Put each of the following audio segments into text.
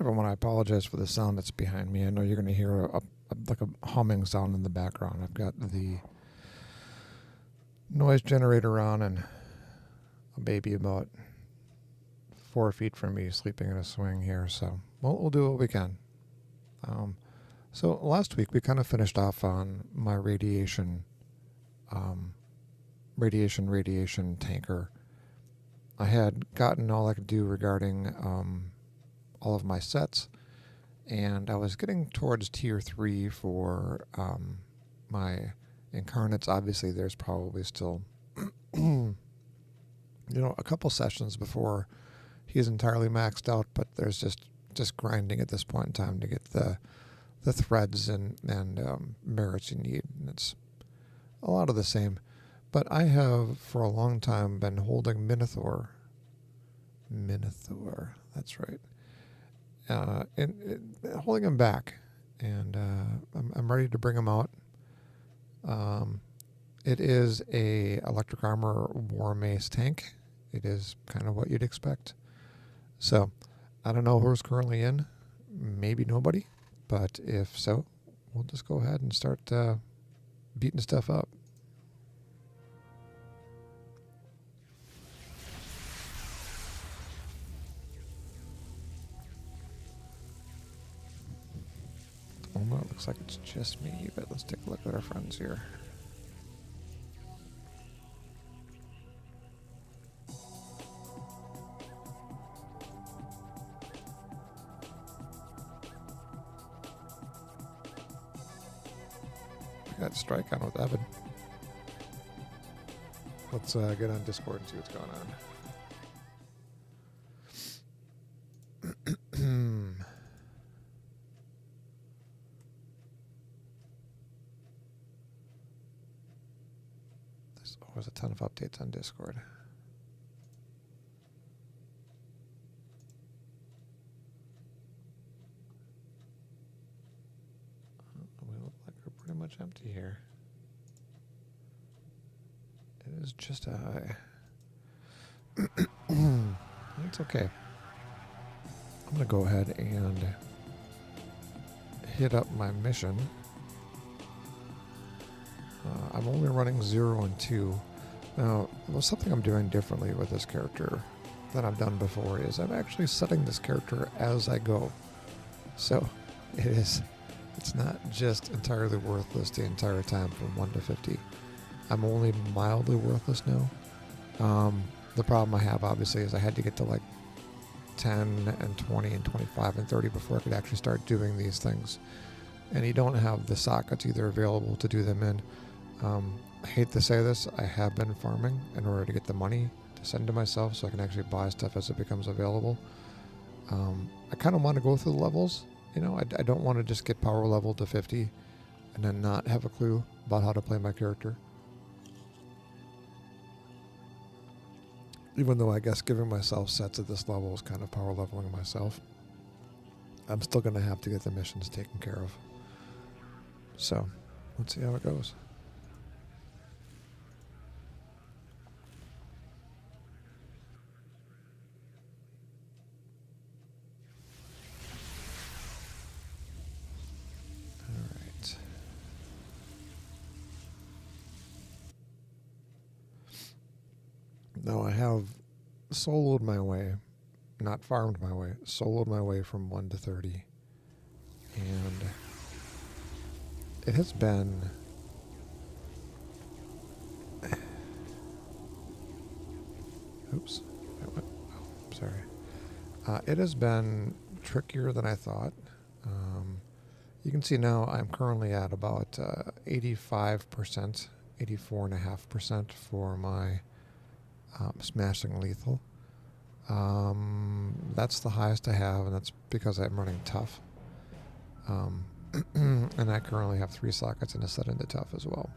Everyone, I apologize for the sound that's behind me. I know you're going to hear like a humming sound in the background. I've got the noise generator on and a baby about 4 feet from me sleeping in a swing here. So we'll do what we can. So last week we kind of finished off on my radiation tanker. I had gotten all I could do regarding all of my sets, and I was getting towards tier 3 for my incarnates. Obviously there's probably still a couple sessions before he's entirely maxed out, but there's just grinding at this point in time to get the threads and merits you need, and it's a lot of the same. But I have for a long time been holding Minathor, that's right, and holding him back, and I'm ready to bring him out. It is a electric armor War Mace tank. It is kind of what you'd expect. So I don't know who's currently in, maybe nobody, but if so, we'll just go ahead and start beating stuff up. Well, it looks like it's just me, but let's take a look at our friends here. I got strike on with Evan. Let's get on Discord and see what's going on. There's always a ton of updates on Discord. We look like we're pretty much empty here. It is just a high. It's okay. I'm going to go ahead and hit up my mission. I'm only running 0 and 2. Now, something I'm doing differently with this character than I've done before is I'm actually setting this character as I go. So it's not just entirely worthless the entire time from 1 to 50. I'm only mildly worthless now. The problem I have, obviously, is I had to get to like 10 and 20 and 25 and 30 before I could actually start doing these things. And you don't have the sockets either available to do them in. I hate to say this, I have been farming in order to get the money to send to myself so I can actually buy stuff as it becomes available. I kind of want to go through the levels. I don't want to just get power level to 50 and then not have a clue about how to play my character. Even though I guess giving myself sets at this level is kind of power leveling myself, I'm still going to have to get the missions taken care of. So, let's see how it goes. Alright. Now I have soloed my way, not farmed my way, soloed my way from 1 to 30. And it has been oops. Oh, sorry. It has been trickier than I thought. You can see now I'm currently at about 85%, 84.5% for my smashing lethal. That's the highest I have, and that's because I'm running tough. And I currently have 3 sockets and a set into tough as well.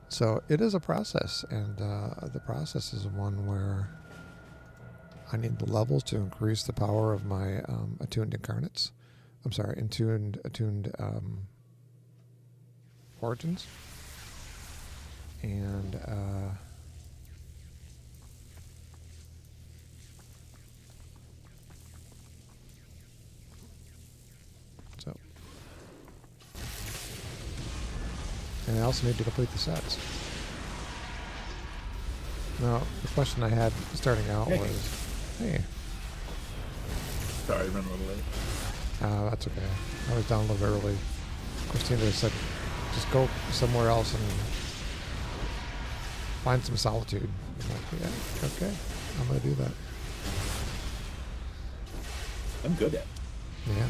So it is a process, and the process is one where I need the levels to increase the power of my attuned incarnates. I'm sorry, attuned origins. And So, and I also need to complete the sets. Now, the question I had starting out was, hey. Sorry, I ran a little late. That's okay. I was down a little bit early. Christina said, just go somewhere else and find some solitude. I'm like, yeah, okay. I'm going to do that. I'm good at it. Yeah.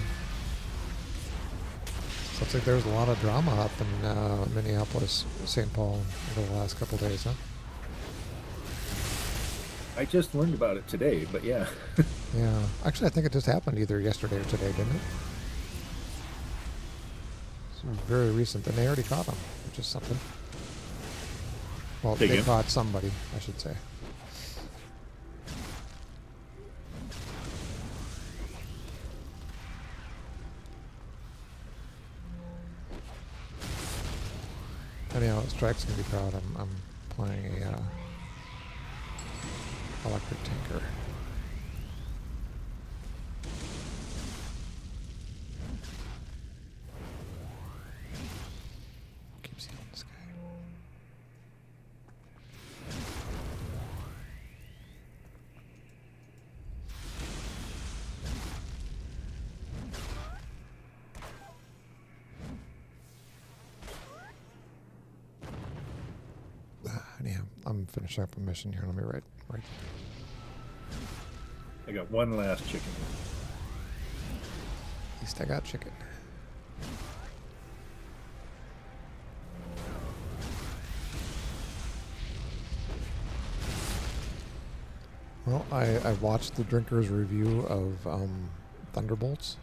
So looks like there's a lot of drama up in Minneapolis, St. Paul over the last couple of days, huh? I just learned about it today, but yeah. Yeah. Actually, I think it just happened either yesterday or today, didn't it? It's very recent. And they already caught him, which is something. Well, they caught somebody, I should say. Anyhow, strikes can be proud. I'm playing a electric tanker. Keep seeing this guy. Anyhow, I'm finishing up a mission here. Let me write. I got one last chicken. At least I got chicken. Well, I watched the drinker's review of Thunderbolts.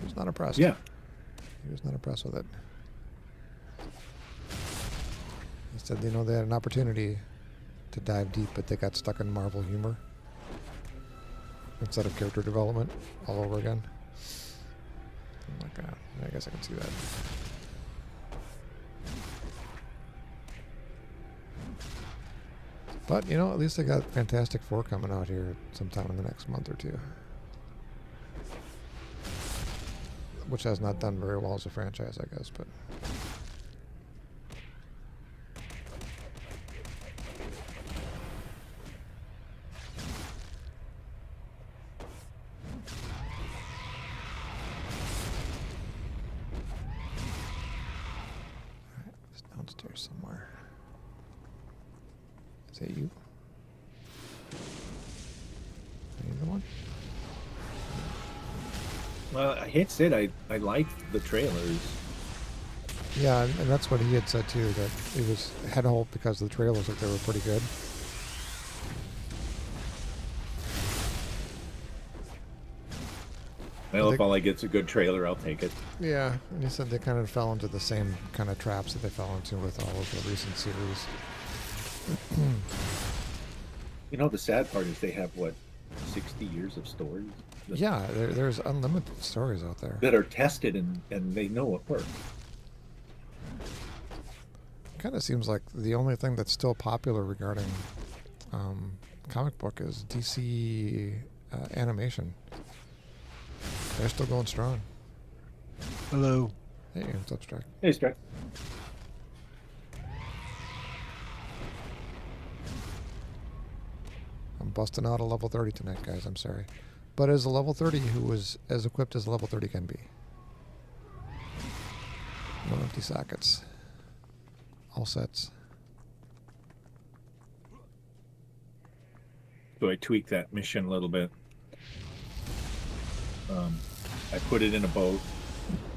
He was not impressed. Yeah. He was not impressed with it. He said, they had an opportunity to dive deep, but they got stuck in Marvel humor instead of character development all over again. I'm like, I guess I can see that. But, at least they got Fantastic Four coming out here sometime in the next month or two. Which has not done very well as a franchise, I guess, but... downstairs somewhere. Is that you? Are you the one? Well, I hate to say it, I liked the trailers. Yeah, and that's what he had said too, that he had hope because the trailers looked they were pretty good. Well, if all I get's a good trailer, I'll take it. Yeah, and he said they kind of fell into the same kind of traps that they fell into with all of the recent series. The sad part is they have, 60 years of stories? Yeah, there's unlimited stories out there. That are tested and they know it works. Kind of seems like the only thing that's still popular regarding comic book is DC animation. They're still going strong. Hello. Hey, what's up, Strike? Hey, Strike. I'm busting out a level 30 tonight, guys. I'm sorry. But as a level 30 who was as equipped as a level 30 can be. No empty sockets. All sets. So I tweaked that mission a little bit. I put it in a boat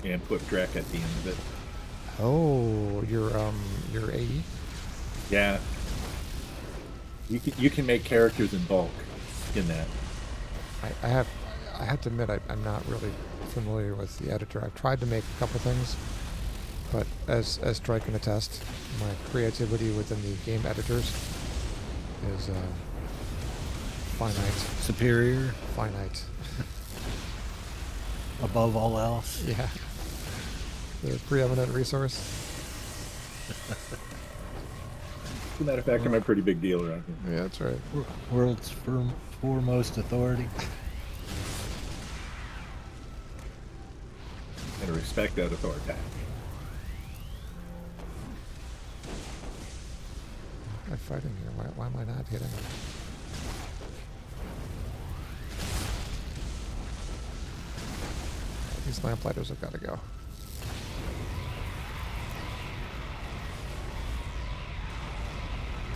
and put Drek at the end of it. Oh, your AE? Yeah. You can make characters in bulk in that. I have to admit I'm not really familiar with the editor. I've tried to make a couple things, but as Strike can attest, my creativity within the game editors is finite. Superior. Finite. Above all else. Yeah. The preeminent resource. As a matter of fact, I'm a pretty big deal around here. Yeah, that's right. World's foremost authority. expect out of Thor attack. I'm fighting here. Why am I not hitting him? These lamplighters have got to go.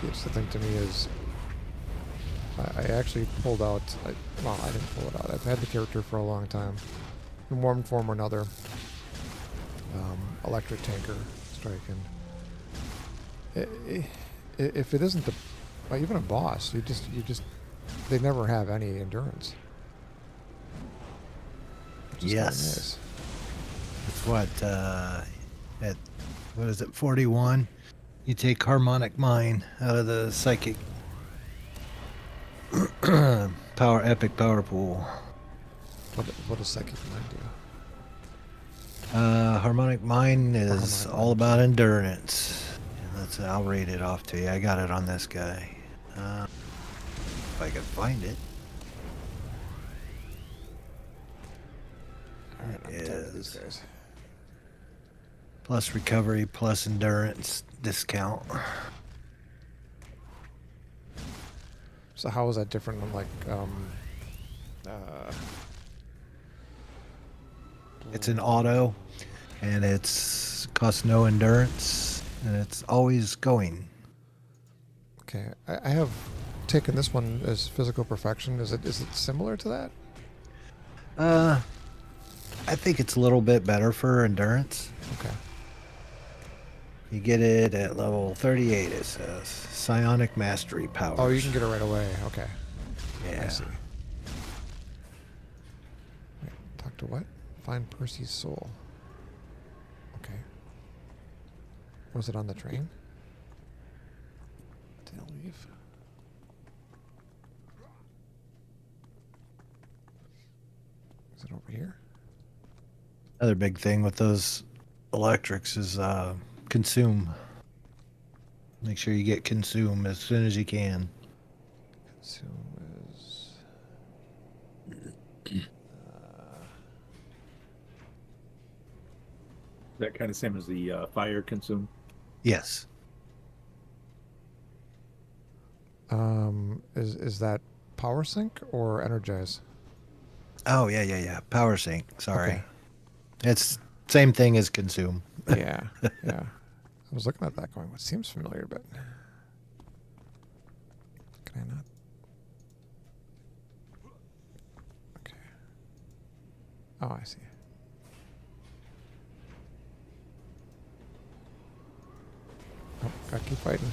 The interesting thing to me is I actually pulled out, well, I didn't pull it out. I've had the character for a long time. In one form or another. Electric tanker strike. And if it isn't even a boss, they never have any endurance. Which is Yes. kinda nice. It's at what is it, 41? You take harmonic mine out of the psychic epic power pool. What does psychic mind do? Harmonic mine is Harmonic all mine. about endurance. I'll read it off to you. I got it on this guy. If I can find it. Alright, I'm tired of these Is guys. plus recovery plus endurance discount. So how is that different than like It's an auto, and it's costs no endurance, and it's always going. okay, I have taken this one as physical perfection. Is it similar to that? I think it's a little bit better for endurance. Okay. You get it at level 38, it says. Psionic Mastery Powers. Oh, you can get it right away. Okay. Yeah. I see. Wait, talk to what? Find Percy's soul. Okay. Was it on the train? Did it leave? Is it over here? Another big thing with those electrics is consume. Make sure you get consume as soon as you can. Consume is... That kind of same as the fire consume. Yes. Is that power sync or energize? Oh, yeah. Power sync. Sorry. Okay. It's same thing as consume. Yeah, yeah. I was looking at that going, what seems familiar, but can I not? Okay. Oh, I see. Oh, gotta keep fighting.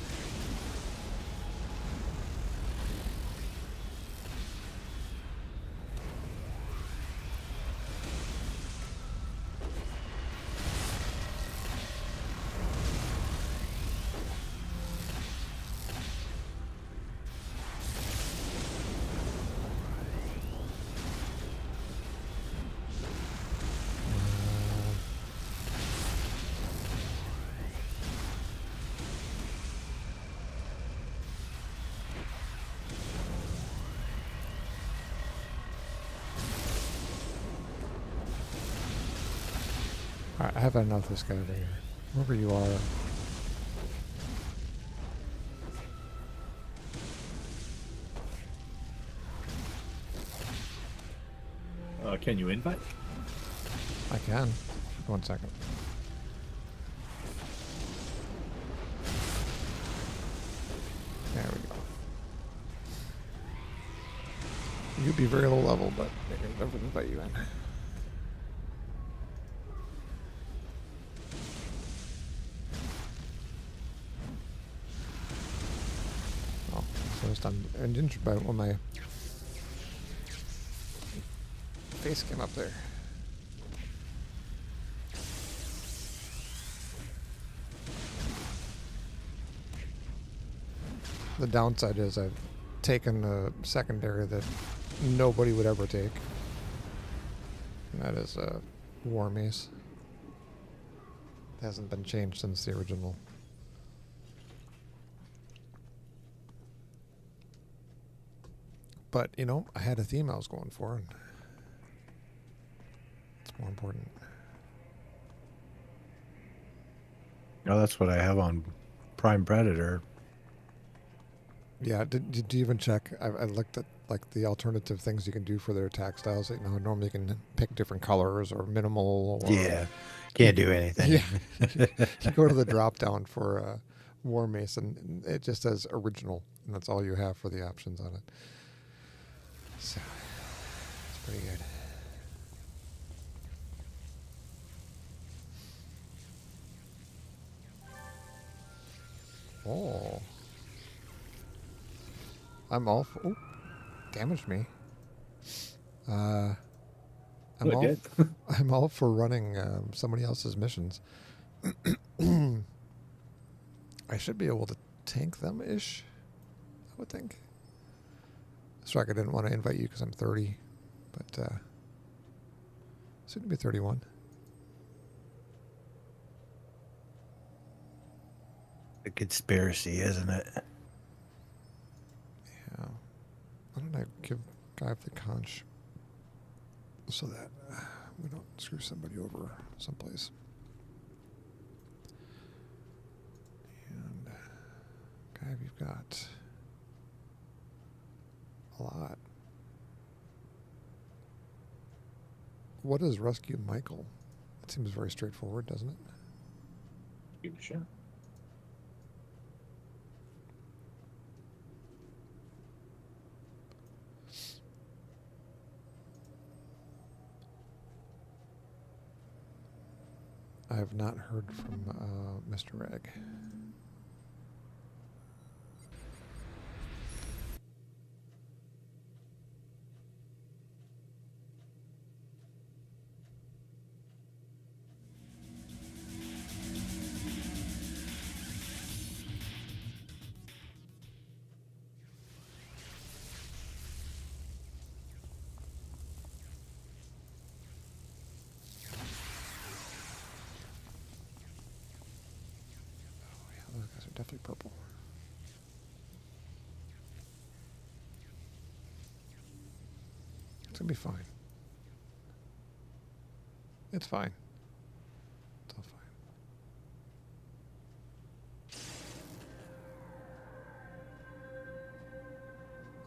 Alright, I have had enough of this guy over here. Wherever you are. Can you invite? I can. 1 second. There we go. You'd be very low level, but maybe I would invite you in. Oh, so it's done. And injured by when my face came up there. The downside is I've taken a secondary that nobody would ever take. And that is a War Mace. It hasn't been changed since the original. But, you know, I had a theme I was going for, and it's more important. Oh, that's what I have on Prime Predator. Yeah, did you even check? I looked at like the alternative things you can do for their attack styles. You know, normally you can pick different colors or minimal or Yeah, can't do anything. yeah. You go to the drop down for War Mace and it just says original, and that's all you have for the options on it. So it's pretty good. Oh, I'm all. Oh, damaged me. I'm Good, all. good. I'm all for running somebody else's missions. I should be able to tank them ish. I would think. Strike, I didn't want to invite you because I'm 30, but soon to be 31. A conspiracy, isn't it? Yeah. Why don't I give Guy the conch so that we don't screw somebody over someplace. And Guy, you've got a lot. What is Rescue Michael? It seems very straightforward, doesn't it? Give it a shot. I have not heard from Mr. Egg. Those guys are definitely purple. It's gonna be fine. It's fine. It's all fine.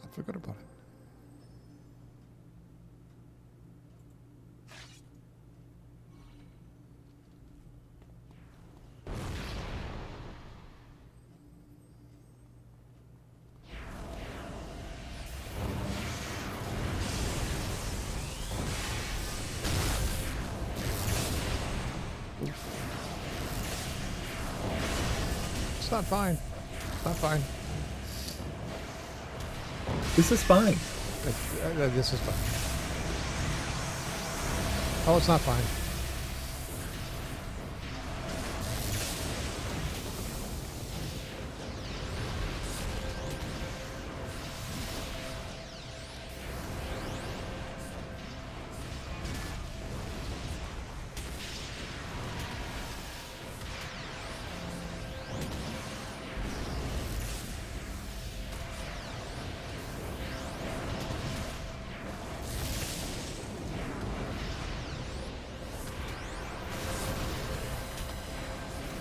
I forgot about it. It's not fine. It's not fine. This is fine. This is fine. Oh, it's not fine.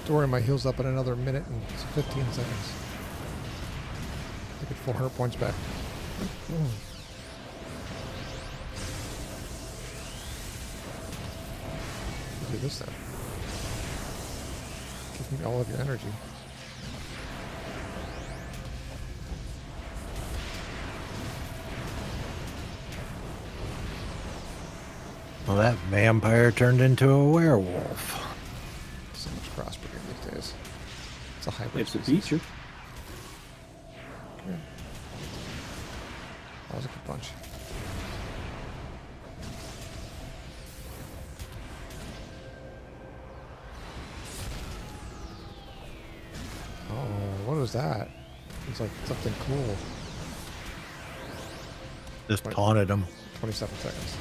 Don't worry, my heal's up in another minute and 15 seconds. I get 400 points back. Do this then. Give me all of your energy. Well, that vampire turned into a werewolf. So much crossbreeding these days. It's a hybrid. It's a species. feature. Yeah. That was a good punch. Oh, what was that? It's like something cool. Just Right. taunted him. 27 seconds.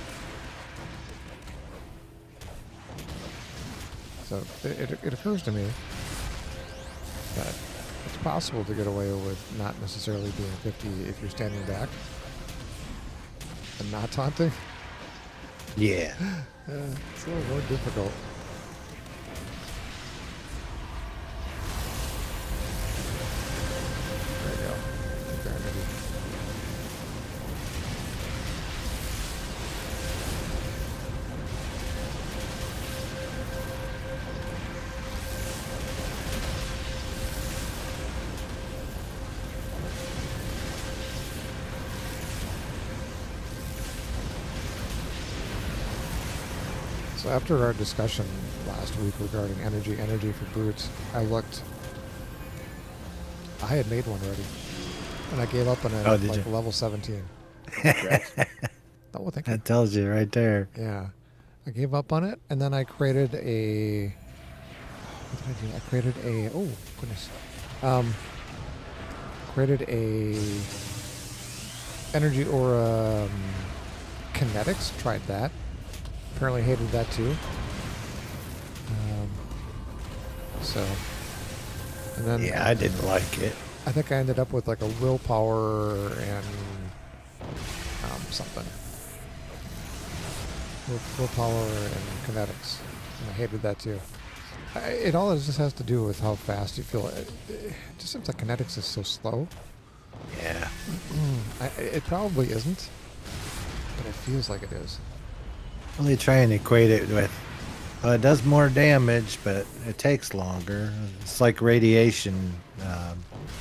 So it occurs to me that it's possible to get away with not necessarily being 50 if you're standing back and not taunting. Yeah. It's a little more difficult. So after our discussion last week regarding energy for brutes, I looked. I had made one already, and I gave up on it Oh, at did like you? level 17. Congrats. Oh, thank you. That tells you right there. Yeah, I gave up on it, and then I created a. What did I do? I created a. Oh goodness. Created a energy or kinetics. Tried that. Apparently hated that too. So, and then Yeah, I didn't like it. I think I ended up with like a willpower and something. Willpower and kinetics. And I hated that too. It all just has to do with how fast you feel. It just seems like kinetics is so slow. Yeah. It probably isn't, but it feels like it is. Well, they try and equate it with, well, it does more damage, but it takes longer. It's like radiation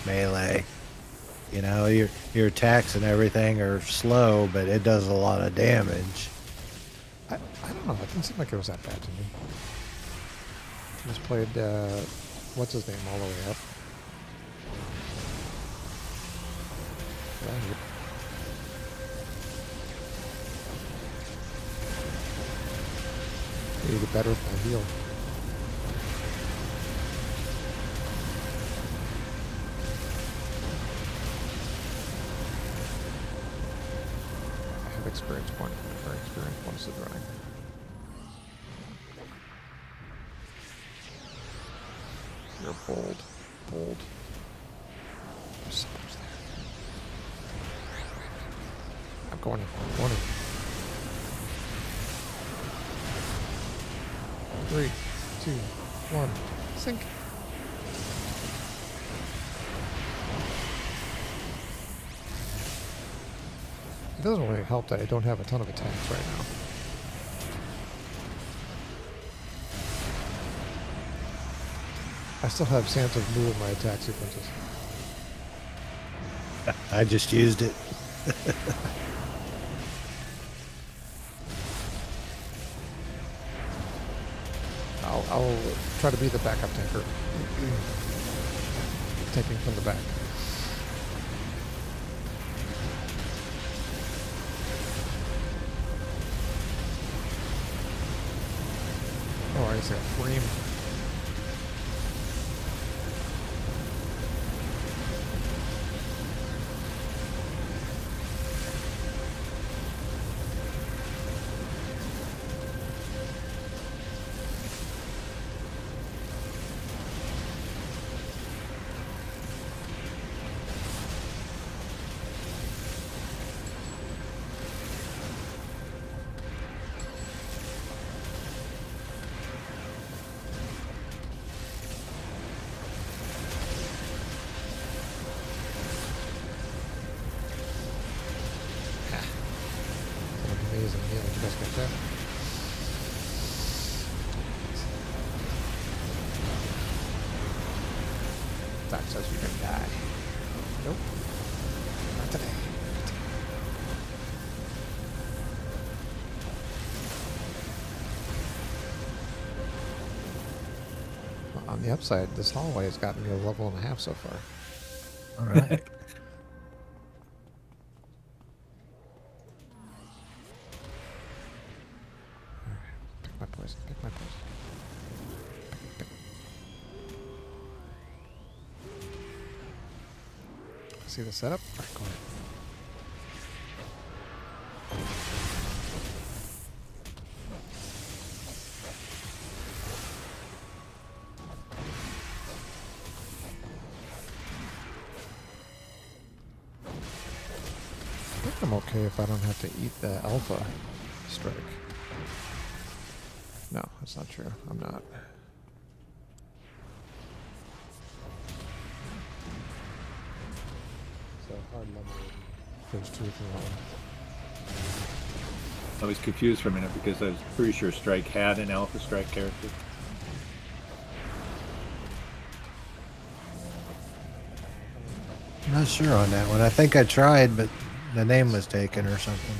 melee. You know, your attacks and everything are slow, but it does a lot of damage. I don't know. It didn't seem like it was that bad to me. Just played, what's his name, all the way up. Right. You get better with my heal. I have experience point. Or experience points is running. You're bold. Bold. There's so much there. I'm going in. I'm going in. 3, 2, 1. Sink. It doesn't really help that I don't have a ton of attacks right now. I still have Santa's Moo in my attack sequences. I just used it. I'll try to be the backup tanker. Taking from the back. Oh, I guess I got frame. Amazing. Yeah, did you guys get that? That says you're gonna die. Nope. Not today. Well, on the upside, this hallway has gotten me a level and a half so far. All right. Pick my poison. Pick my poison. Pick. See the setup? Alright, go ahead. I think I'm okay if I don't have to eat the alpha strike. No, that's not true. I'm not. So hard level. There's truth in one. I was confused for a minute because I was pretty sure Strike had an Alpha Strike character. I'm not sure on that one. I think I tried, but the name was taken or something.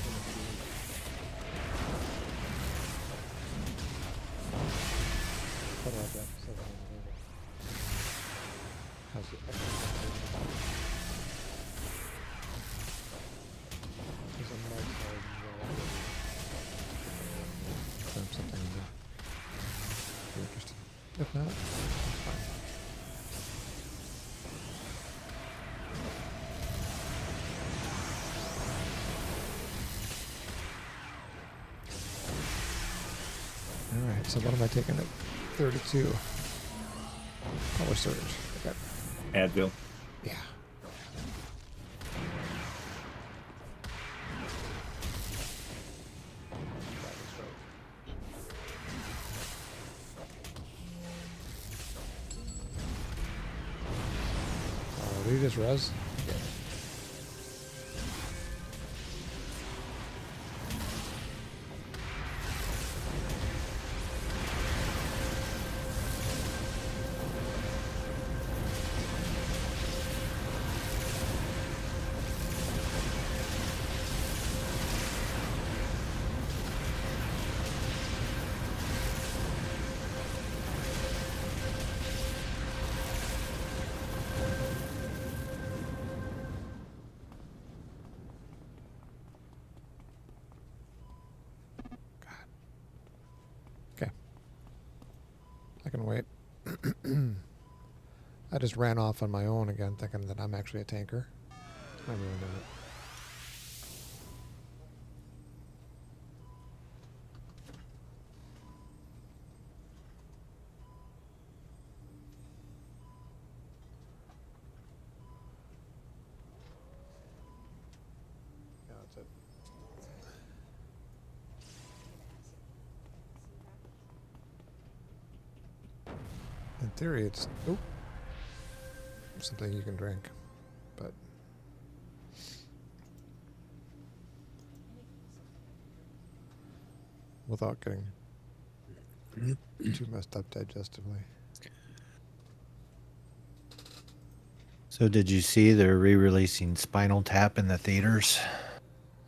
not, that's fine. Alright, so what am I taking at 32? Power surge. Okay. Advil. Yeah. Did you just res? Yeah. Okay. I can wait. I just ran off on my own again, thinking that I'm actually a tanker. I'm really not. Yeah, that's it. In theory, it's something you can drink, but without getting too messed up digestively. So did you see they're re-releasing Spinal Tap in the theaters?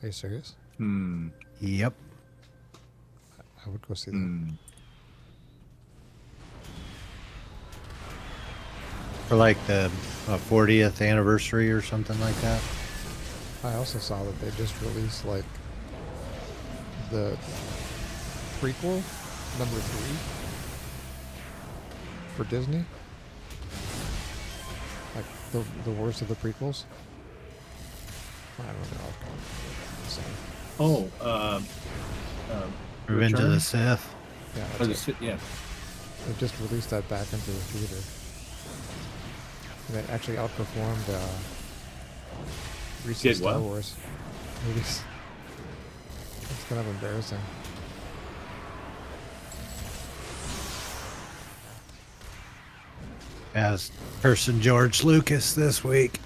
Are you serious? Yep. I would go see that. For like the 40th anniversary or something like that. I also saw that they just released like the prequel number 3 for Disney, like the worst of the prequels. I don't know. So, Revenge of Return? the Sith. yeah, Oh, that's it. yeah. They just released that back into the theater. And it actually outperformed recent Did Star what? Wars movies. It's kind of embarrassing. As person George Lucas this week.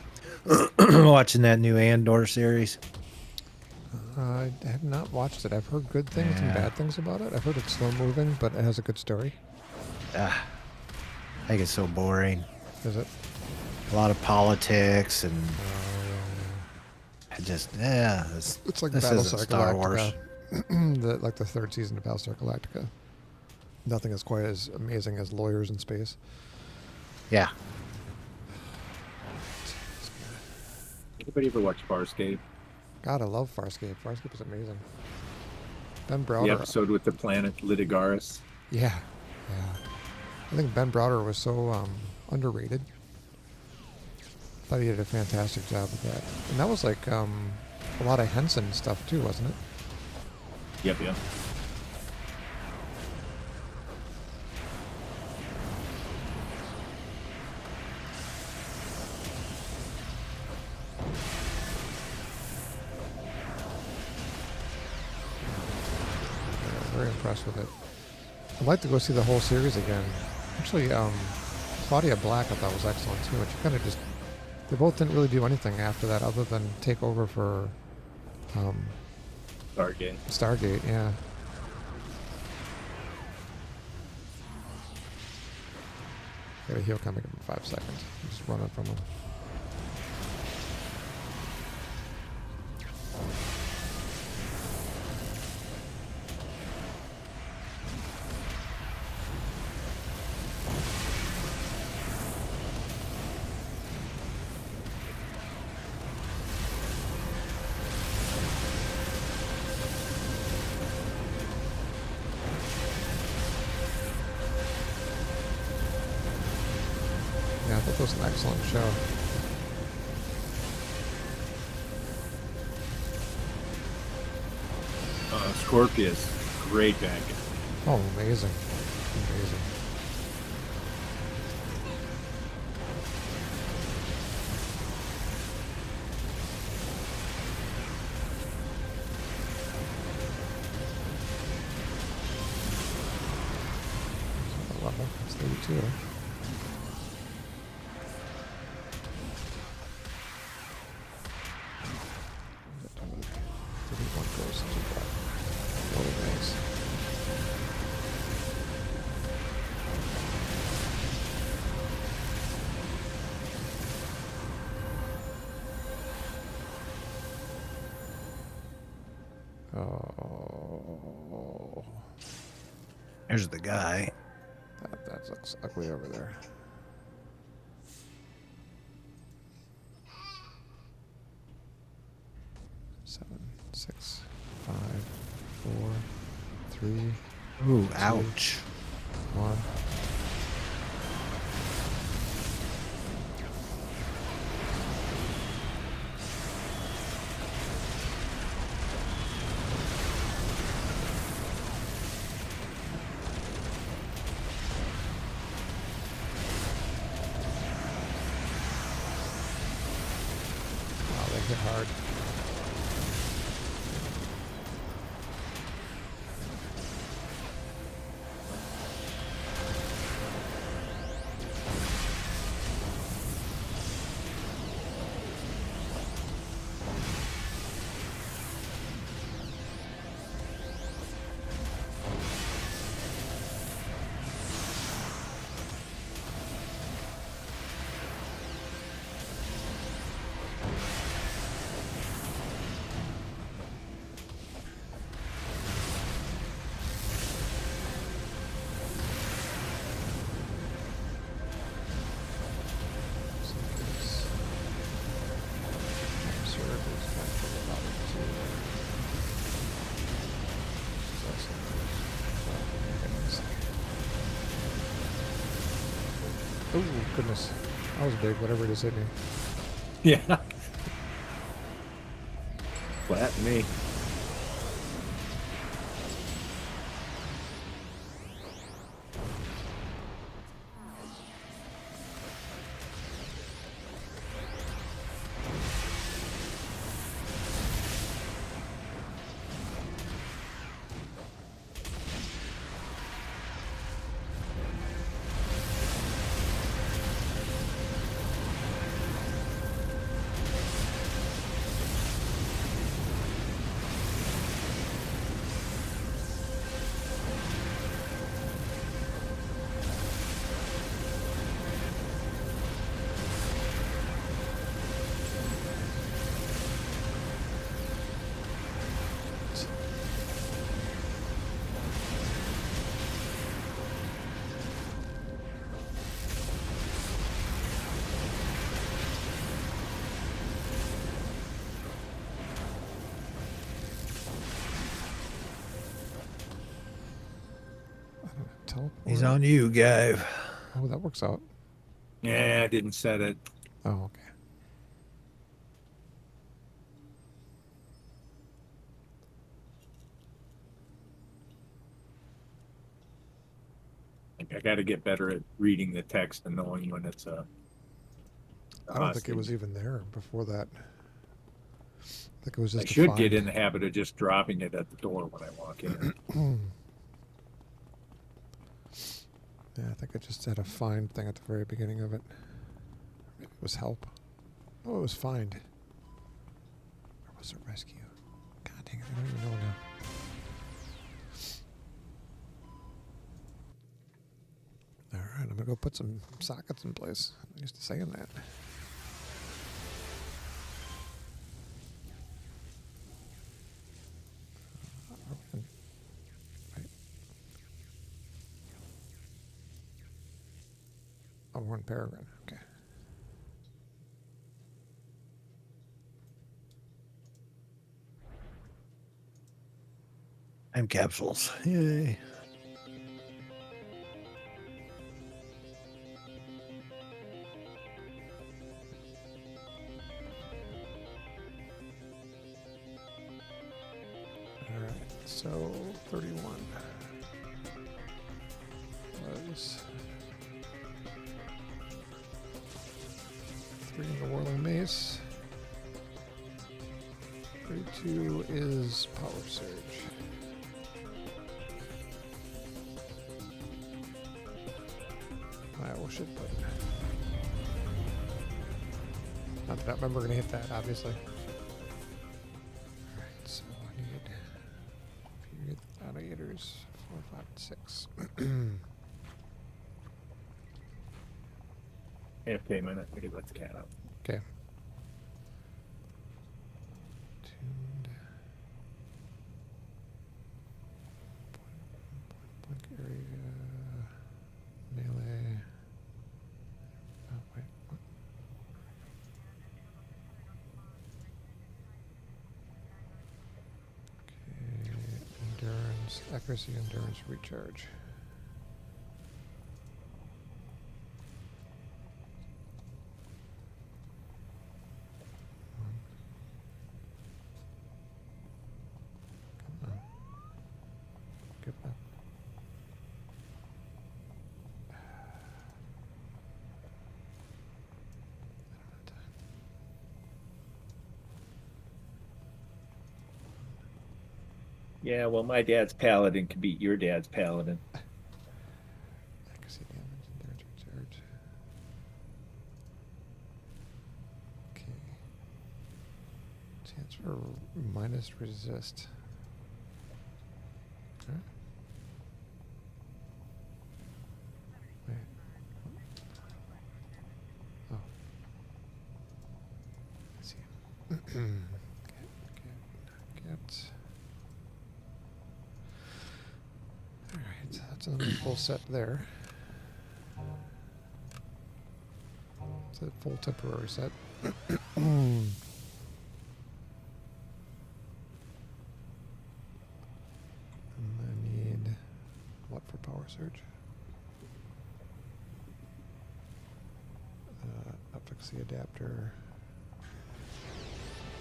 Watching that new Andor series. I have not watched it. I've heard good things and Yeah. bad things about it. I've heard it's slow moving, but it has a good story. I think it's so boring. Is it? A lot of politics and Oh, I just this, it's like this Battlestar isn't Star Wars. Galactica. Like the third season of Battlestar Galactica. Nothing is quite as amazing as Lawyers in Space. Yeah. Anybody ever watch Farscape? God, I love Farscape. Farscape is amazing. Ben The Browder. episode with the planet Lidigaris. Yeah. I think Ben Browder was so underrated. Thought he did a fantastic job with that. And that was like a lot of Henson stuff too, wasn't it? Yep. Yeah, very impressed with it. I'd like to go see the whole series again. Actually, Claudia Black I thought was excellent too. And she kind of just, they both didn't really do anything after that other than take over for Stargate. Stargate, yeah. Got a heal coming in 5 seconds. I'm just running from him. was an excellent show. Scorpius, great tanker. Oh, amazing. Amazing. Level. It's 32. One goes into that War Mace. Oh, There's the guy. that looks ugly over there. Seven, 6, 5, 4, 3, Ooh, ouch. 1. Wow, they hit hard. Oh, goodness. That was big, whatever it is hit me. Yeah. Flat me. Teleport. He's on you, guy. Oh, that works out. Yeah, I didn't set it. Oh, okay. I got to get better at reading the text and knowing when it's a. I don't think it was even there before that. I think it was just I should a get find. in the habit of just dropping it at the door when I walk in. Yeah, I think I just had a find thing at the very beginning of it. Maybe it was help. Oh, it was find. Or was it rescue? God dang it, I don't even know now. Alright, I'm gonna go put some sockets in place. I'm used to saying that. Right. Oh, we're in Peregrine. Okay. Time capsules. Yay. So 31 was 3 in the Whirling Mace. 32 is Power Surge. Alright, well shit, but not that I'm going to hit that, obviously. Alright, so I need period alligators 4, 5, and 6. Yeah, payment. I think it lets the cat out. Okay. Tuned. Point area. Melee. Oh, wait. What? Okay. Endurance. Accuracy, endurance, recharge. Come on. Get back. Yeah, well, my dad's paladin can beat your dad's paladin. Accuracy, damage, endurance, recharge. Okay. Chance for minus resist. Okay. Wait. Oh. I see. Get. Alright, that's another full set there. It's a full temporary set. And I need what for Power Surge? Efficacy adapter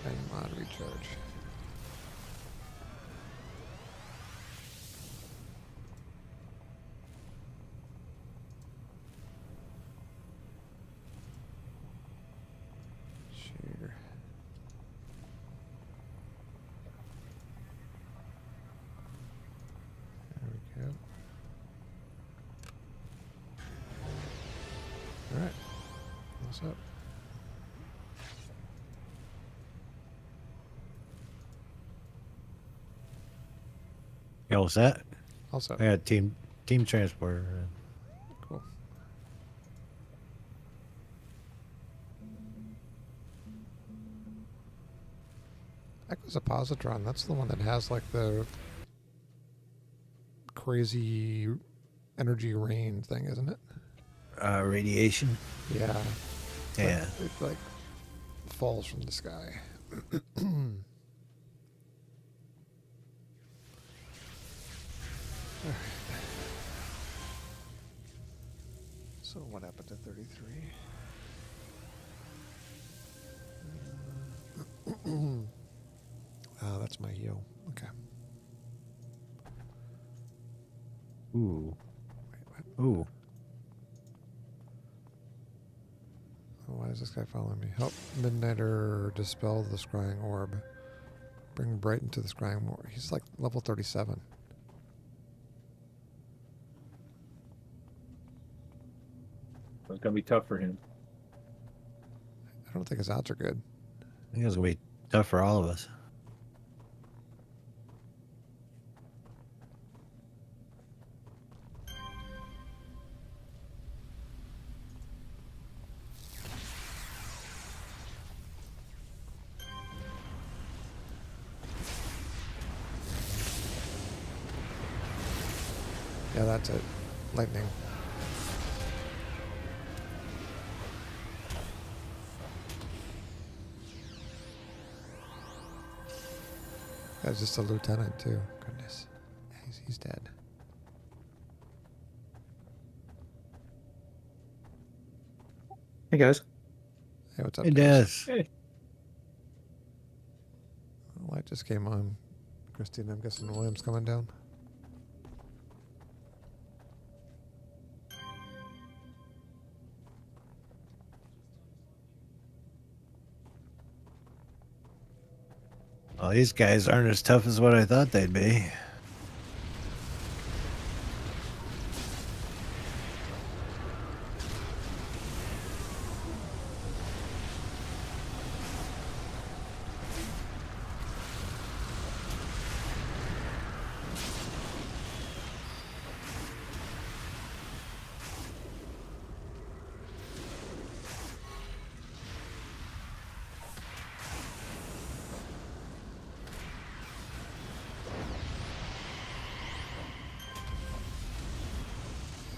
and mod recharge. Sure. There we go. All right. What's up? Yeah, what's that? Also, I got team transporter. cool. Echo's a positron. That's the one that has like the crazy energy rain thing, isn't it? Radiation. Yeah. Yeah. It like falls from the sky. Alright. So what happened to 33? Oh, that's my heal. Okay. Ooh. Wait, what? Ooh. Oh, why is this guy following me? Help Midnighter dispel the scrying orb. Bring Bright into the scrying orb. He's like level 37. So it's gonna be tough for him. I don't think his odds are good. I think it's gonna be tough for all of us. Yeah, that's it. Lightning. Guy's just a lieutenant too. Goodness. He's dead. Hey guys. Hey, what's up? It guys? does. Hey. Light just came on. Christine, I'm guessing William's coming down. Well, these guys aren't as tough as what I thought they'd be.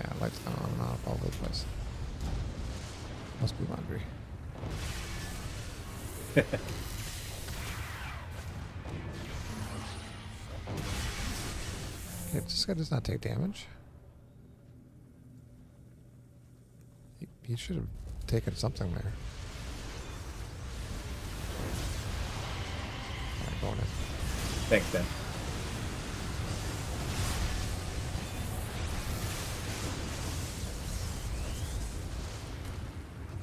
Yeah, lights on and off all over the place. Must be laundry. Okay, this guy does not take damage. He should have taken something there. Alright, going in. Thanks, Ben.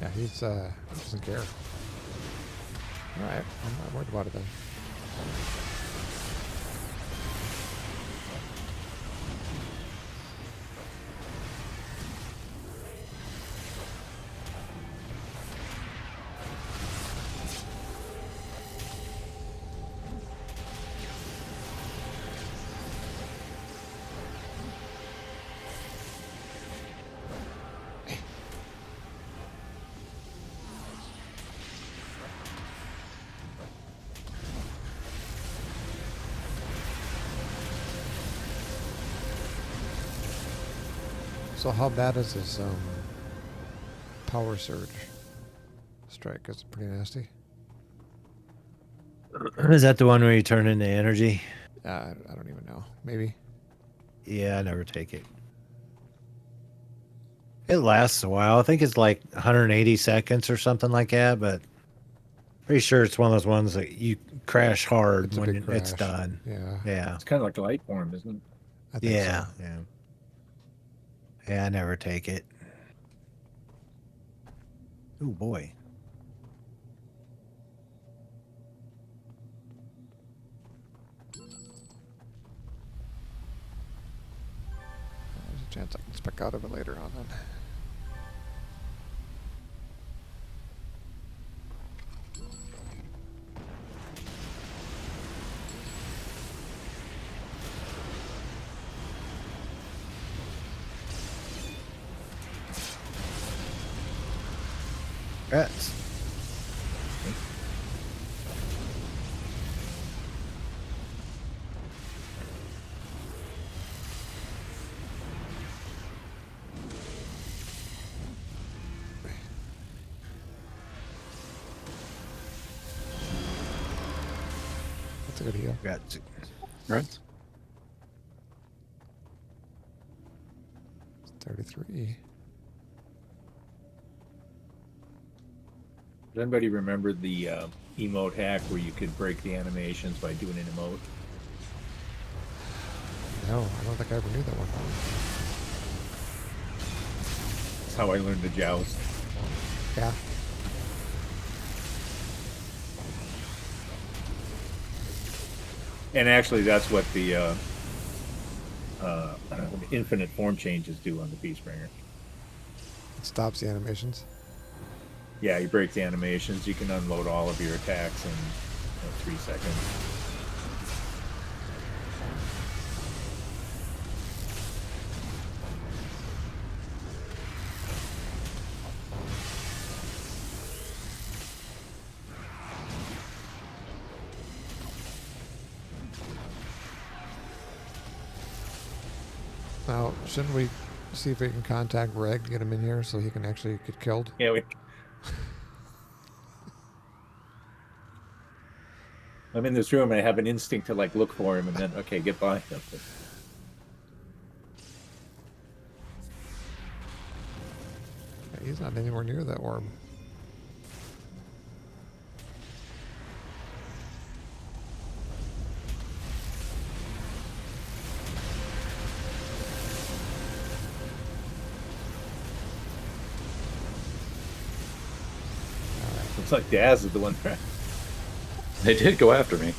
Yeah, he doesn't care. Alright, I'm not worried about it then. So how bad is this power surge strike? Is it pretty nasty? Is that the one where you turn into energy? I don't even know. Maybe. Yeah, I never take it. It lasts a while. I think it's like 180 seconds or something like that, but pretty sure it's one of those ones that you crash hard It's a when big it's crash. done. Yeah. Yeah. It's kind of like light form, isn't it? I think Yeah. so. Yeah. Yeah, I never take it. Oh boy. There's a chance I can spec out of it later on then. Rats. That's a good heal. Rats. Right. 33. Does anybody remember the emote hack where you could break the animations by doing an emote? No, I don't think I ever knew that one. That's how I learned to joust. Yeah. And actually, that's what the infinite form changes do on the Peacebringer. It stops the animations. Yeah, you break the animations, you can unload all of your attacks in 3 seconds. Now, shouldn't we see if we can contact Reg, get him in here so he can actually get killed? Yeah, I'm in this room and I have an instinct to like look for him and then okay, get by him. Yeah, he's not anywhere near that orb. It's like Daz is the one. They did go after me.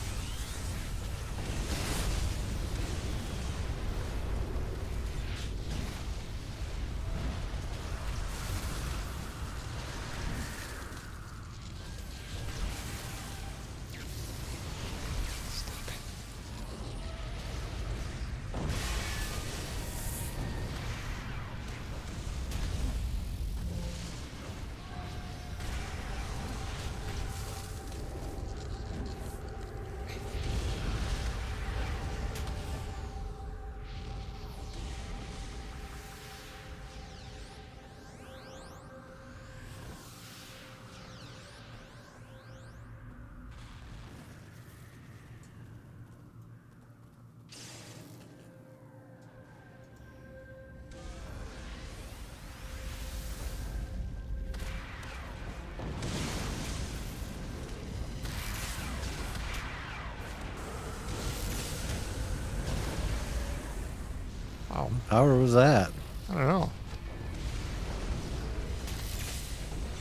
Wow. Power was that? I don't know.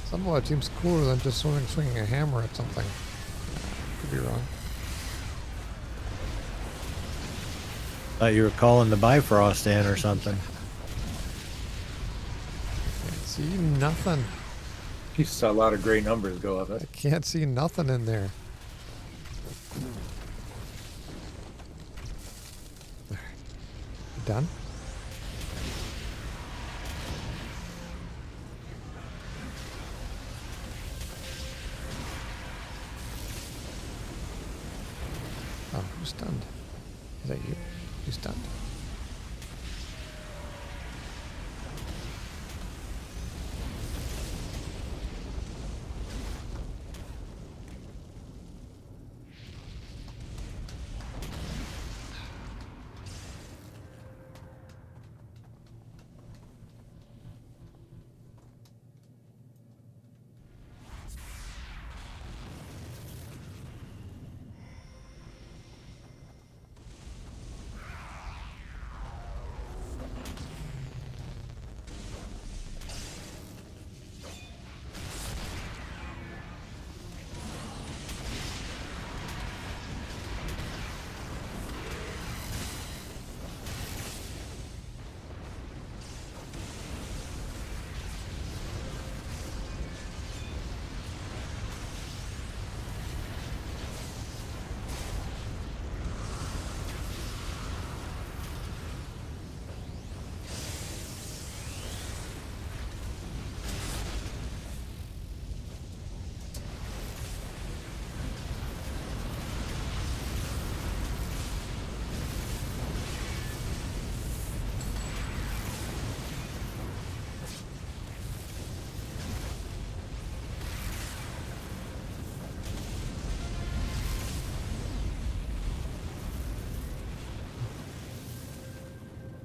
Somehow it seems cooler than just swinging a hammer at something. Could be wrong. Thought you were calling the Bifrost in or something. Can't see nothing. You saw a lot of gray numbers go up. I can't see nothing in there. Done? Oh, who's stunned? Is that you? Who's stunned?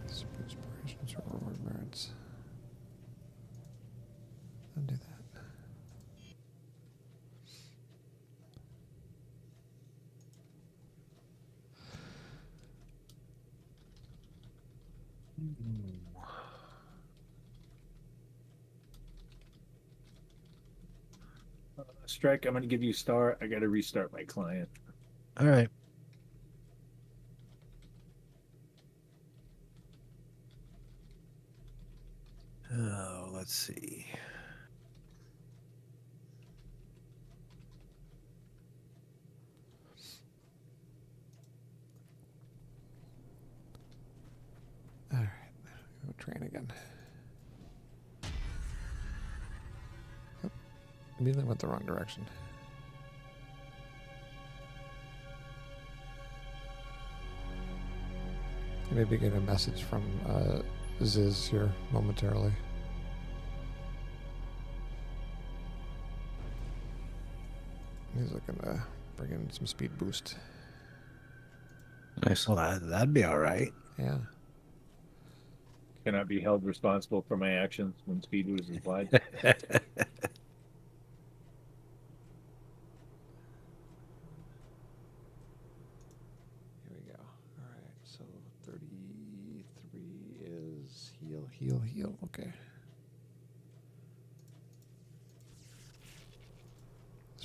Inspirations or reward merits. Undo that. Strike, I'm going to give you a star. I got to restart my client. All right. Oh, let's see. All right, go train again. Oh, immediately went the wrong direction. You maybe get a message from Ziz here momentarily. He's looking to bring in some speed boost. Nice. Well, that'd be all right. Yeah. Cannot be held responsible for my actions when speed was applied. Here we go. All right. So 33 is heal, heal, heal. Okay.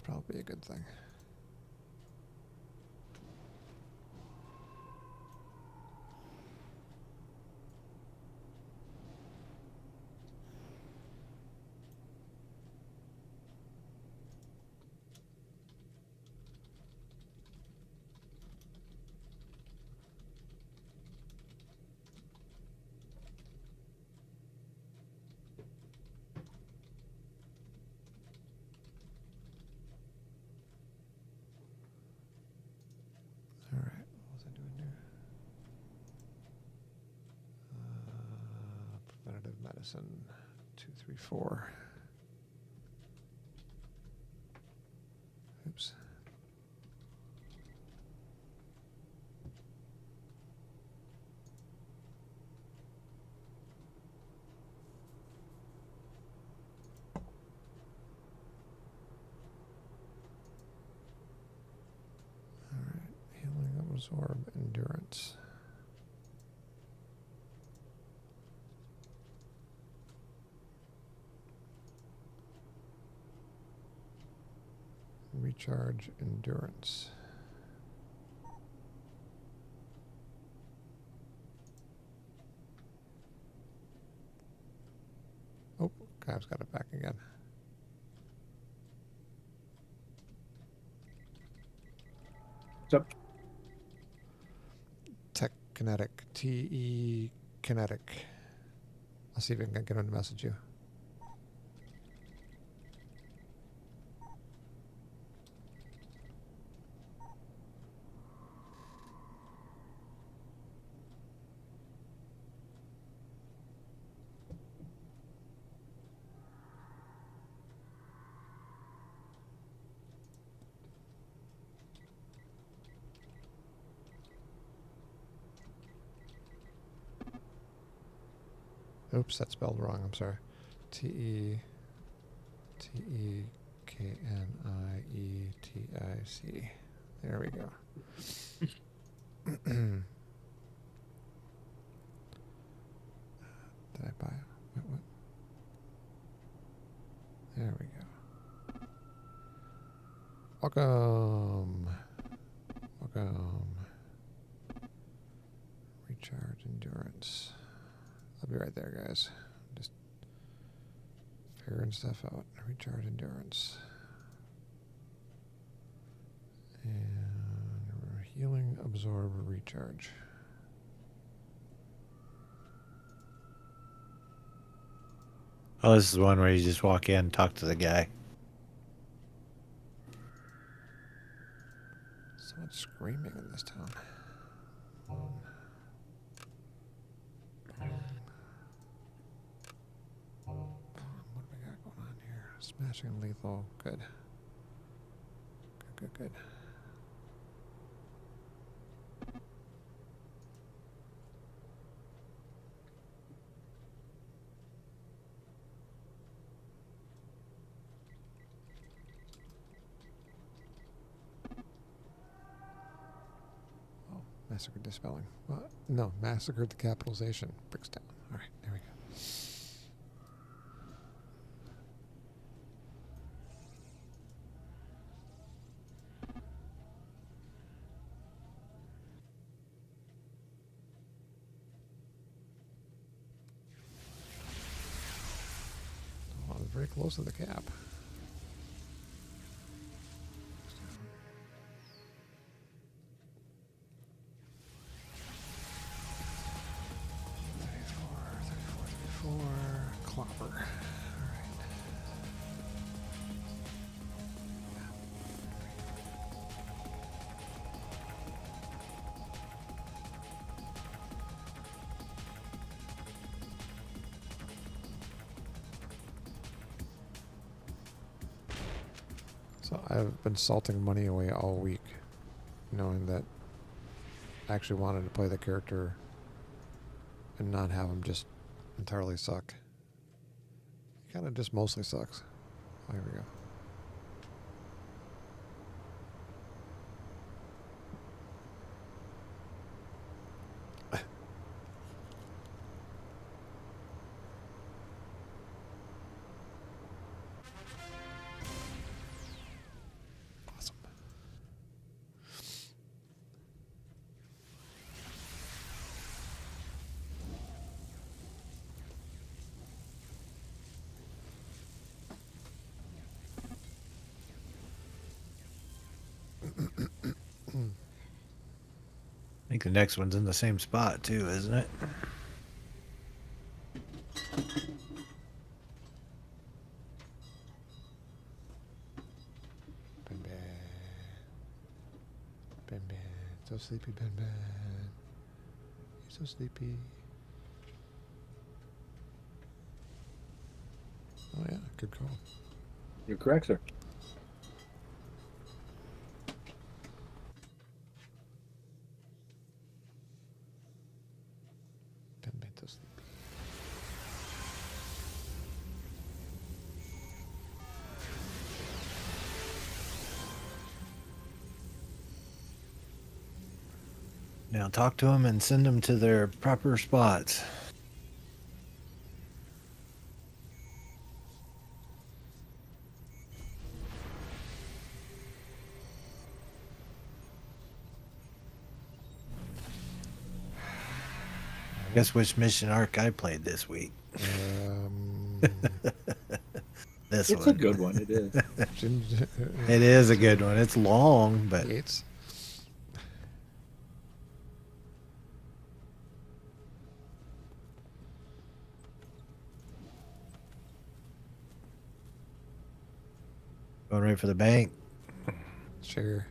It's probably a good thing. All right, what was I doing here? Preventative medicine, 2, 3, 4. Oops. All right, healing absorb endurance. Recharge endurance. Oh, I've got it back again. What's up? Tech kinetic. TE kinetic. I'll see if I can get him to message you. Oops, that's spelled wrong. I'm sorry. TE KNIETIC. There we go. Did I buy it? What? There we go. Welcome. Recharge endurance. I'll be right there, guys. Just figuring stuff out. Recharge endurance. And healing, absorb, recharge. Oh, this is one where you just walk in and talk to the guy. So much screaming in this town. What do we got going on here? Smashing lethal. Good. Good. Oh, massacre dispelling. What? No, massacre decapitalization. Bricks down. All right, there we go. Oh, I'm very close to the cap. 34, clopper. All right. So I've been salting money away all week, knowing that I actually wanted to play the character and not have him just entirely suck. He kind of just mostly sucks. Oh, here we go. think the next one's in the same spot too, isn't it? Ben Ben. Ben Ben. So sleepy, Ben Ben. You're so sleepy. Oh yeah, good call. You're correct, sir. Ben Ben so sleepy. Now talk to them and send them to their proper spots. Guess which mission arc I played this week. This It's one. a good one. It is. Jim, It is a good one. It's long, but Yates. going right for the bank. Sure.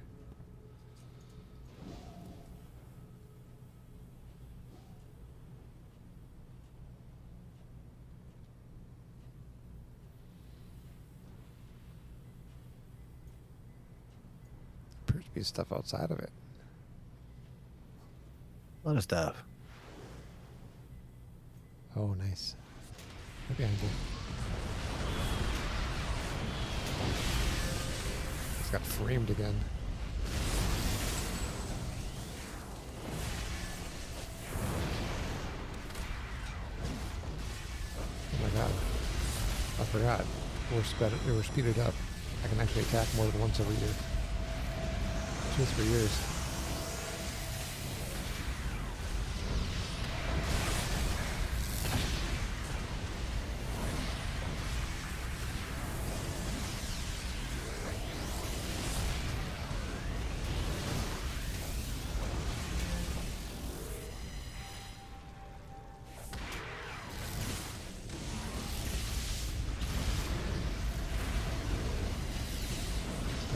Appears to be stuff outside of it. A lot of stuff. Oh, nice. Right behind you. It's got framed again. Oh my god. I forgot. We're speeded up. I can actually attack more than once every year. 2 or 3 years.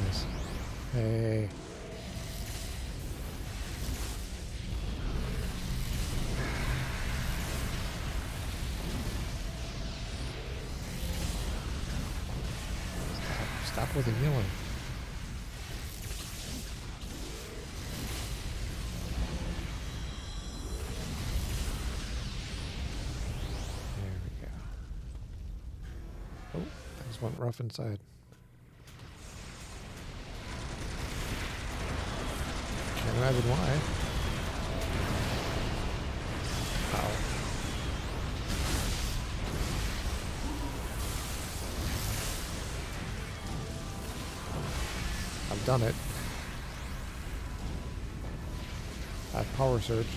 Nice. Hey. Stop with the yelling. There we go. Oh, things went rough inside. Can't imagine why. Ow. I've done it. I've power surged.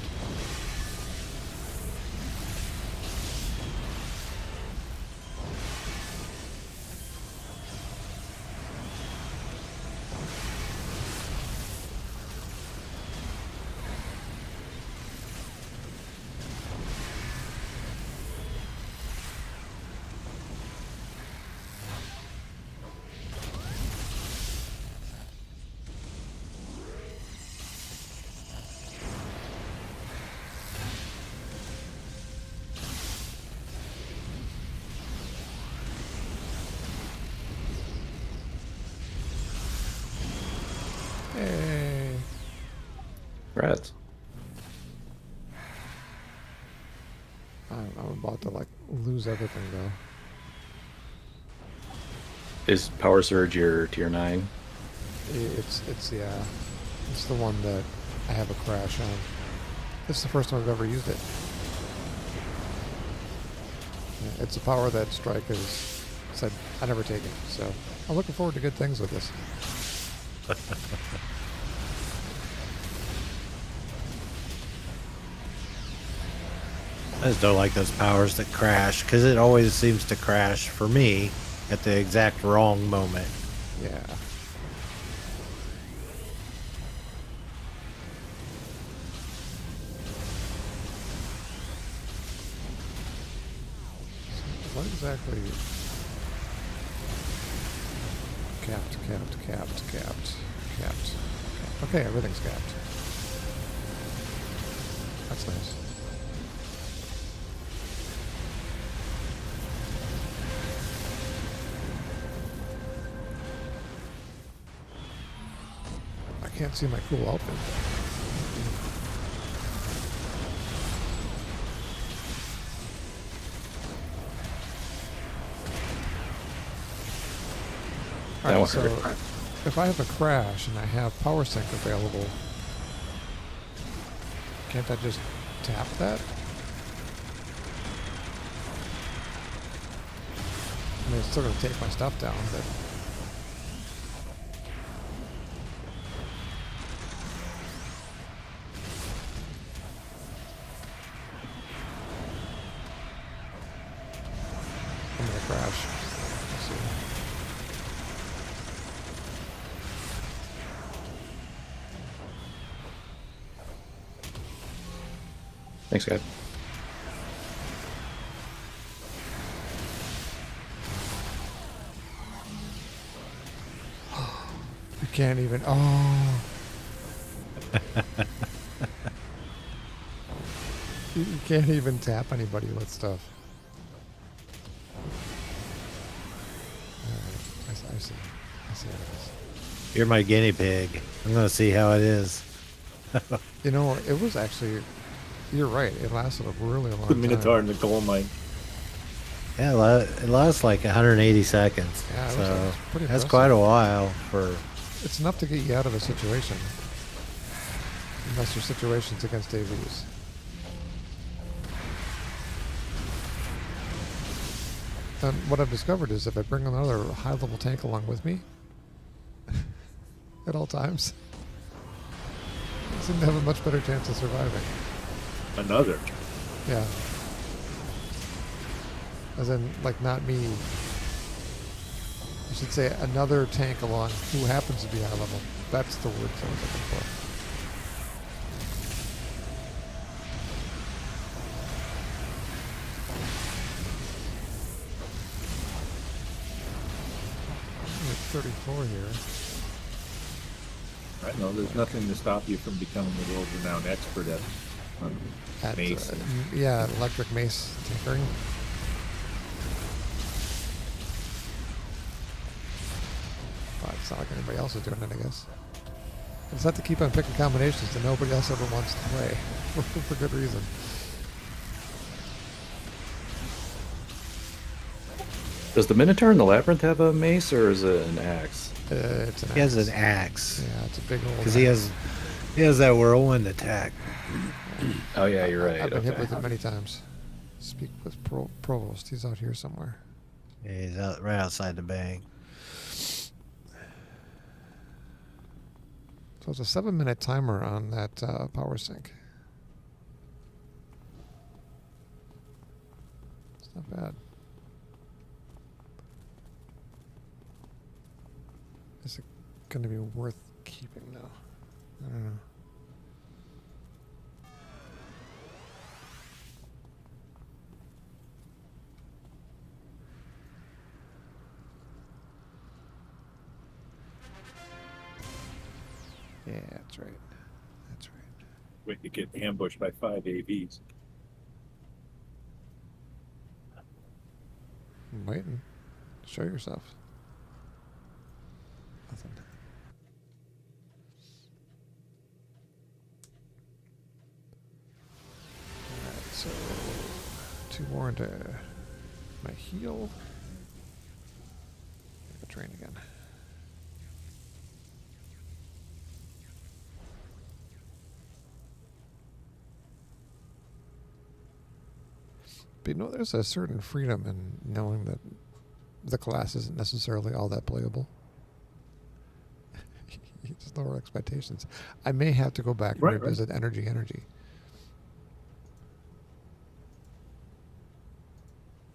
Hey. Rats. I'm about to like lose everything though. Is Power Surge your tier 9? It's yeah, it's the one that I have a crash on. This is the first time I've ever used it. Yeah, it's a power that Strike has said I never take it, so I'm looking forward to good things with this. I just don't like those powers that crash because it always seems to crash for me at the exact wrong moment. Yeah. exactly? Capped. Okay, everything's capped. That's nice. I can't see my cool outfit. That Alright, one so hurt. if I have a crash and I have power sync available, can't I just tap that? I mean, it's still going to take my stuff down, but... I'm going to crash. Let's see. Thanks, guys. You can't even... Oh! You can't even tap anybody with stuff. Alright, I see. I see how it is. You're my guinea pig. I'm gonna see how it is. You know, it was actually... You're right. It lasted a really long The time. Minotaur in the gold mine. Yeah, it lasts like 180 seconds. Yeah, it was, So pretty that's impressive. quite a while for. It's enough to get you out of a situation. Unless your situation's against AVs. And what I've discovered is if I bring another high-level tank along with me at all times, I seem to have a much better chance of surviving. Another. Yeah. As in, like, not me. I should say another tank along who happens to be high level. That's the word I was looking for. I'm at 34 here. I know there's nothing to stop you from becoming a world-renowned expert at At, Mace. yeah, electric mace tankering. Well, it's not like anybody else is doing it, I guess. I just have to keep on picking combinations that nobody else ever wants to play for good reason. Does the Minotaur in the Labyrinth have a mace, or is it an axe? It's an He has axe. an axe Yeah, it's a big old. because he has that whirlwind attack. Oh yeah, you're right. I've been hit Okay. with it many times. Speak with Provost. He's out here somewhere. Yeah, he's out right outside the bank. So it's a 7-minute timer on that power sync. It's not bad. Is it going to be worth keeping though? I don't know. Yeah, that's right. That's right. Wait to get ambushed by 5 AVs. I'm waiting. Show yourself. Nothing. Alright, so 2 more into my heal. Go train again. But you know, there's a certain freedom in knowing that the class isn't necessarily all that playable. You just lower expectations. I may have to go back and Right. revisit energy.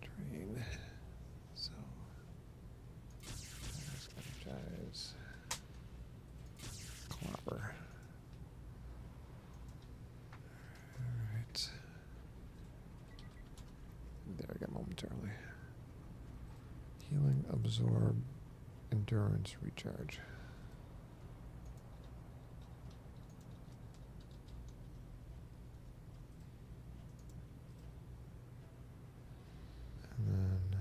Train. So. Energize. Clobber. Alright. There we go momentarily. absorb endurance recharge. And then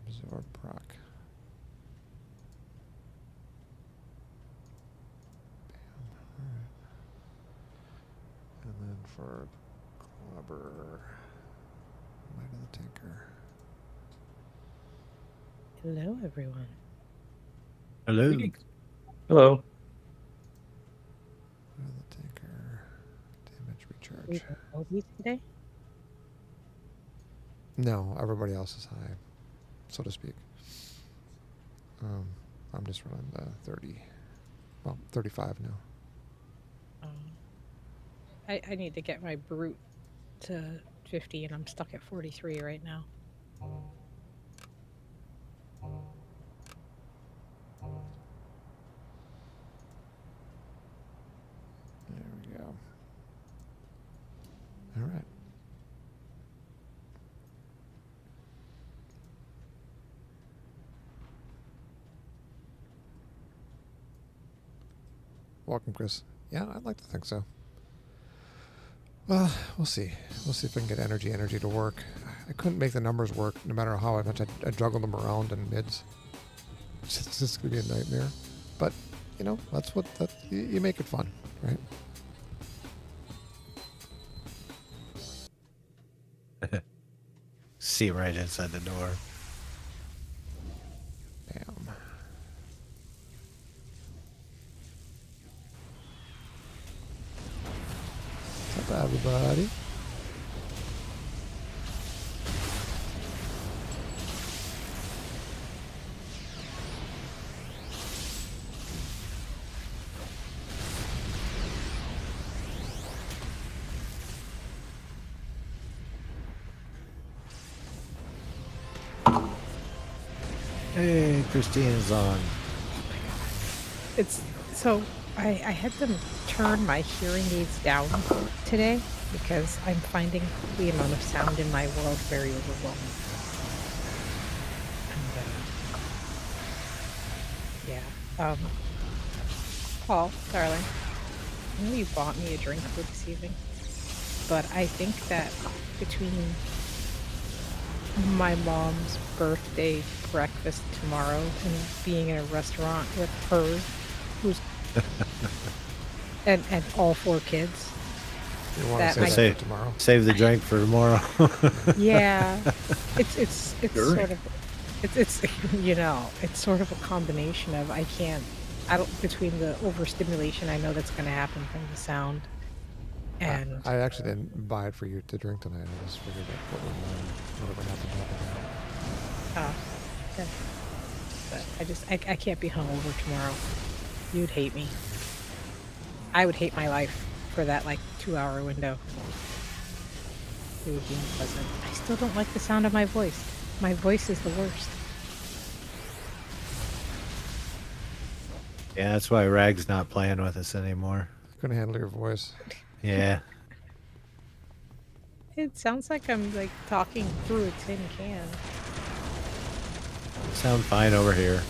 absorb proc. Bam. Alright. And then for Clobber, Might of the Tanker. Hello, everyone. Hello. Hello. Might of the Tanker. Damage We recharge. have Obi today? No, everybody else is high, so to speak. I'm just running the 30. Well, 35 now. I need to get my brute to 50, and I'm stuck at 43 right now. There we go. All right. Welcome, Chris. Yeah, I'd like to think so. Well, we'll see. We'll see if I can get energy to work. I couldn't make the numbers work no matter how much I juggled them around in mids. This is going to be a nightmare. But, you know, that's what, you make it fun, right? See right inside the door. Bam. What's up, everybody? Hey, Christina's on. It's so I had them turn my hearing aids down today because I'm finding the amount of sound in my world very overwhelming. And, yeah. Paul, darling, I know you bought me a drink for this evening, but I think that between my mom's birthday breakfast tomorrow and being in a restaurant with her, who's and all 4 kids. You want That to might- say that for tomorrow? Save the drink for tomorrow. Yeah, it's Sure. sort of it's you know, it's sort of a combination of I don't between the overstimulation I know that's going to happen from the sound, and I actually didn't buy it for you to drink tonight. I just figured that whatever happened. yeah. But I can't be hungover tomorrow. You'd hate me. I would hate my life for that 2-hour window. It would be unpleasant. I still don't like the sound of my voice. My voice is the worst. Yeah, that's why Rag's not playing with us anymore. Couldn't handle your voice. Yeah. It sounds like I'm talking through a tin can. Sound fine over here.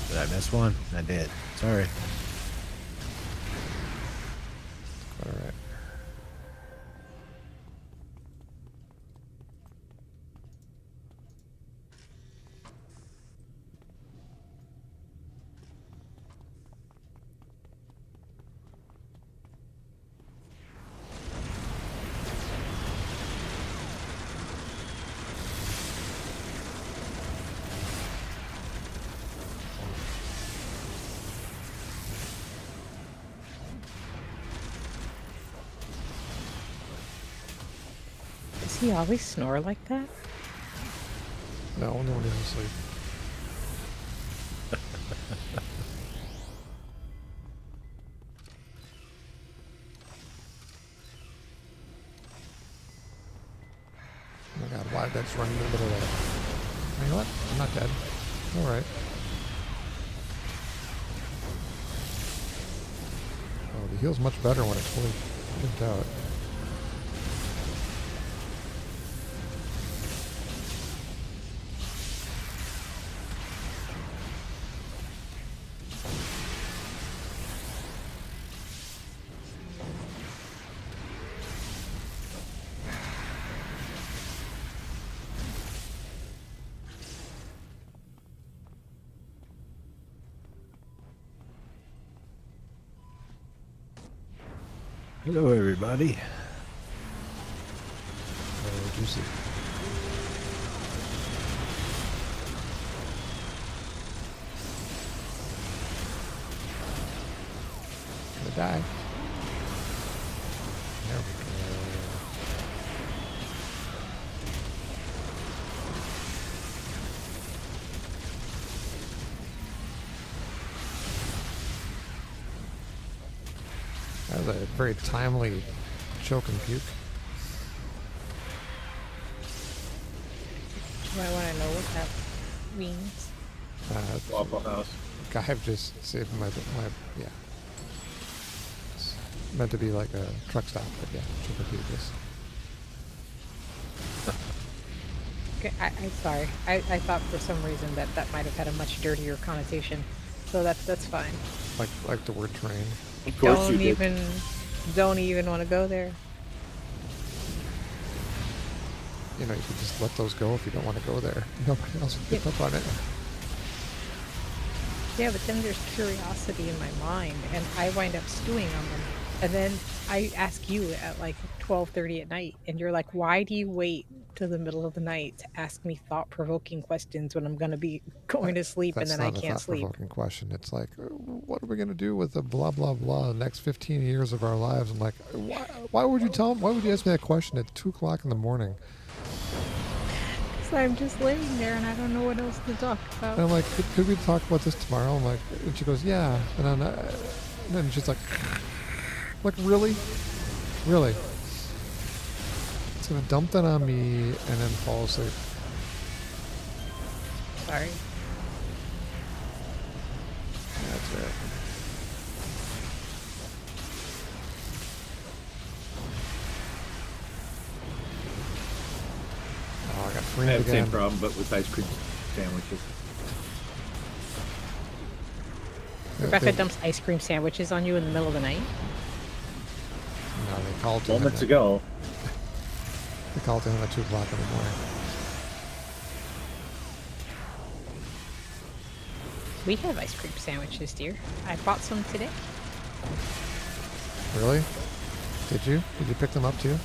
Did I miss one? I did. Sorry. All right. Does he always snore like that? No one is asleep. Oh my god, why did that just run in the middle of that? You know what? I'm not dead. All right. Oh, the heal's much better when it's fully linked out. Hello, everybody. Oh, juicy. Gonna die. There we go. That was a very timely choke and puke. Do I want to know what that means? Waffle House. I've just saved my yeah. It's meant to be like a truck stop, but yeah, choke and puke is. Okay, I'm sorry. I thought for some reason that might have had a much dirtier connotation. So that's fine. Like the word train. Of course you did. Don't even want to go there. You know, you could just let those go if you don't want to go there. Nobody else will pick up on it. Yeah, but then there's curiosity in my mind, and I wind up stewing on them. And then I ask you at like 12:30 at night, and you're like, "Why do you wait till the middle of the night to ask me thought-provoking questions when I'm gonna be going to sleep and That's then I not a can't sleep?" thought-provoking question. It's like, what are we going to do with the blah, blah, blah the next 15 years of our lives? I'm like, why would you why would you ask me that question at 2 o'clock in the morning? So I'm just laying there, and I don't know what else to talk about. And I'm like, could we talk about this tomorrow? I'm like, and she goes, yeah. And then she's like, really? Really? It's going to dump that on me and then fall asleep. Sorry. That's it. Oh, I got I framed have the again. same problem, but with ice cream sandwiches. Rebecca dumps ice cream sandwiches on you in the middle of the night. No, they called to him Moments at- ago. They called to him at 2 o'clock in the morning. We have ice cream sandwiches, dear. I bought some today. Really? Did you? Did you pick them up too?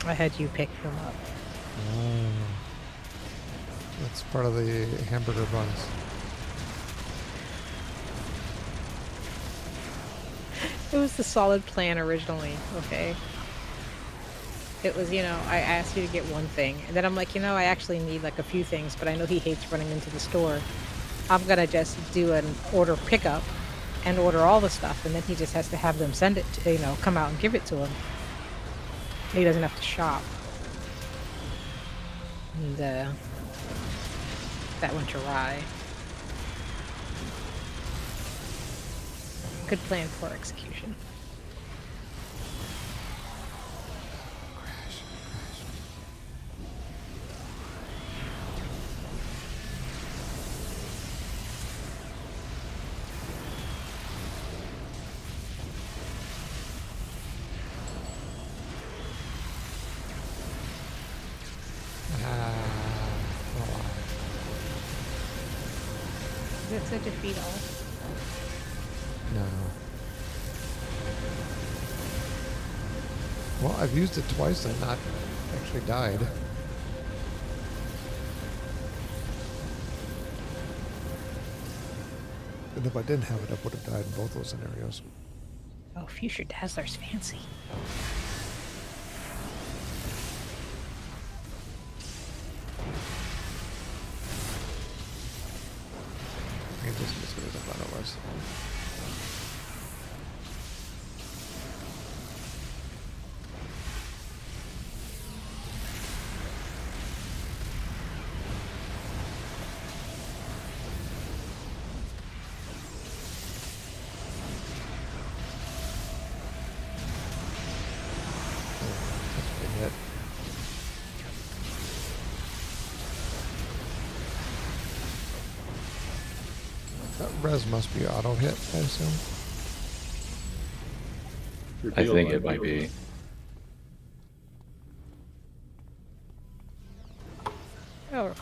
I had you pick them up. Oh. That's part of the hamburger buns. It was the solid plan originally, okay? It was, I asked you to get one thing, and then I'm like, I actually need like a few things, but I know he hates running into the store. I'm gonna just do an order pickup and order all the stuff, and then he just has to have them send it to, come out and give it to him. He doesn't have to shop. And that went awry. Good plan for execution. It's a defeat all. No. Well, I've used it twice and not actually died. And if I didn't have it, I would have died in both those scenarios. Oh, Fuchsia Dazzler's fancy. It isn't as good as I thought it was. Res must be auto hit, I assume. I think it might be. Oh.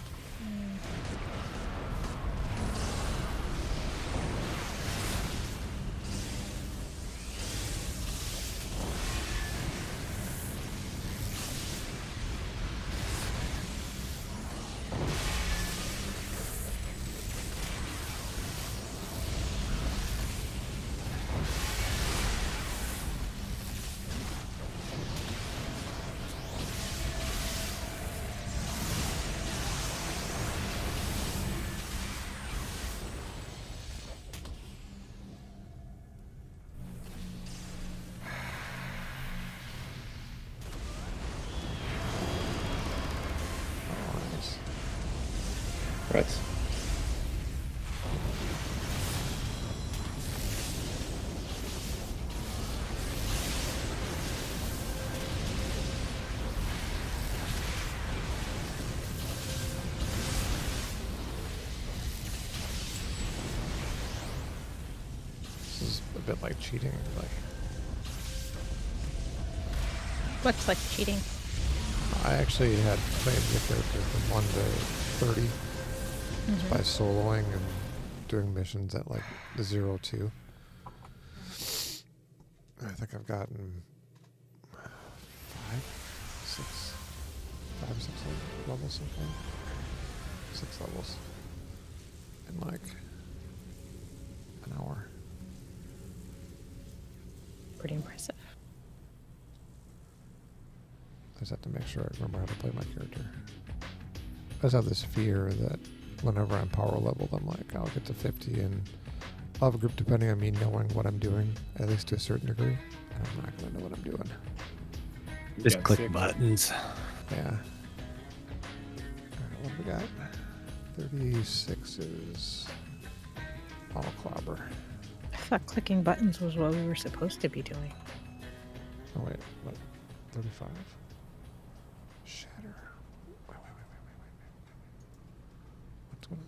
Oh, nice. Right. This is a bit like cheating. Like, What's like cheating? I actually had played the character from 1 to 30 just by soloing and doing missions at like the 0-2. I think I've gotten 5, 6 levels so far. 6 levels in like an hour. Pretty impressive. I just have to make sure I remember how to play my character. I just have this fear that whenever I'm power leveled, I'm like, I'll get to 50 and I'll have a group depending on me knowing what I'm doing, at least to a certain degree. And I'm not going to know what I'm doing. Just got click 6. buttons. Yeah. Alright, what do we got? 36 is all clobber. I thought clicking buttons was what we were supposed to be doing. Oh, wait. What? 35? Shatter. Wait. What's going on?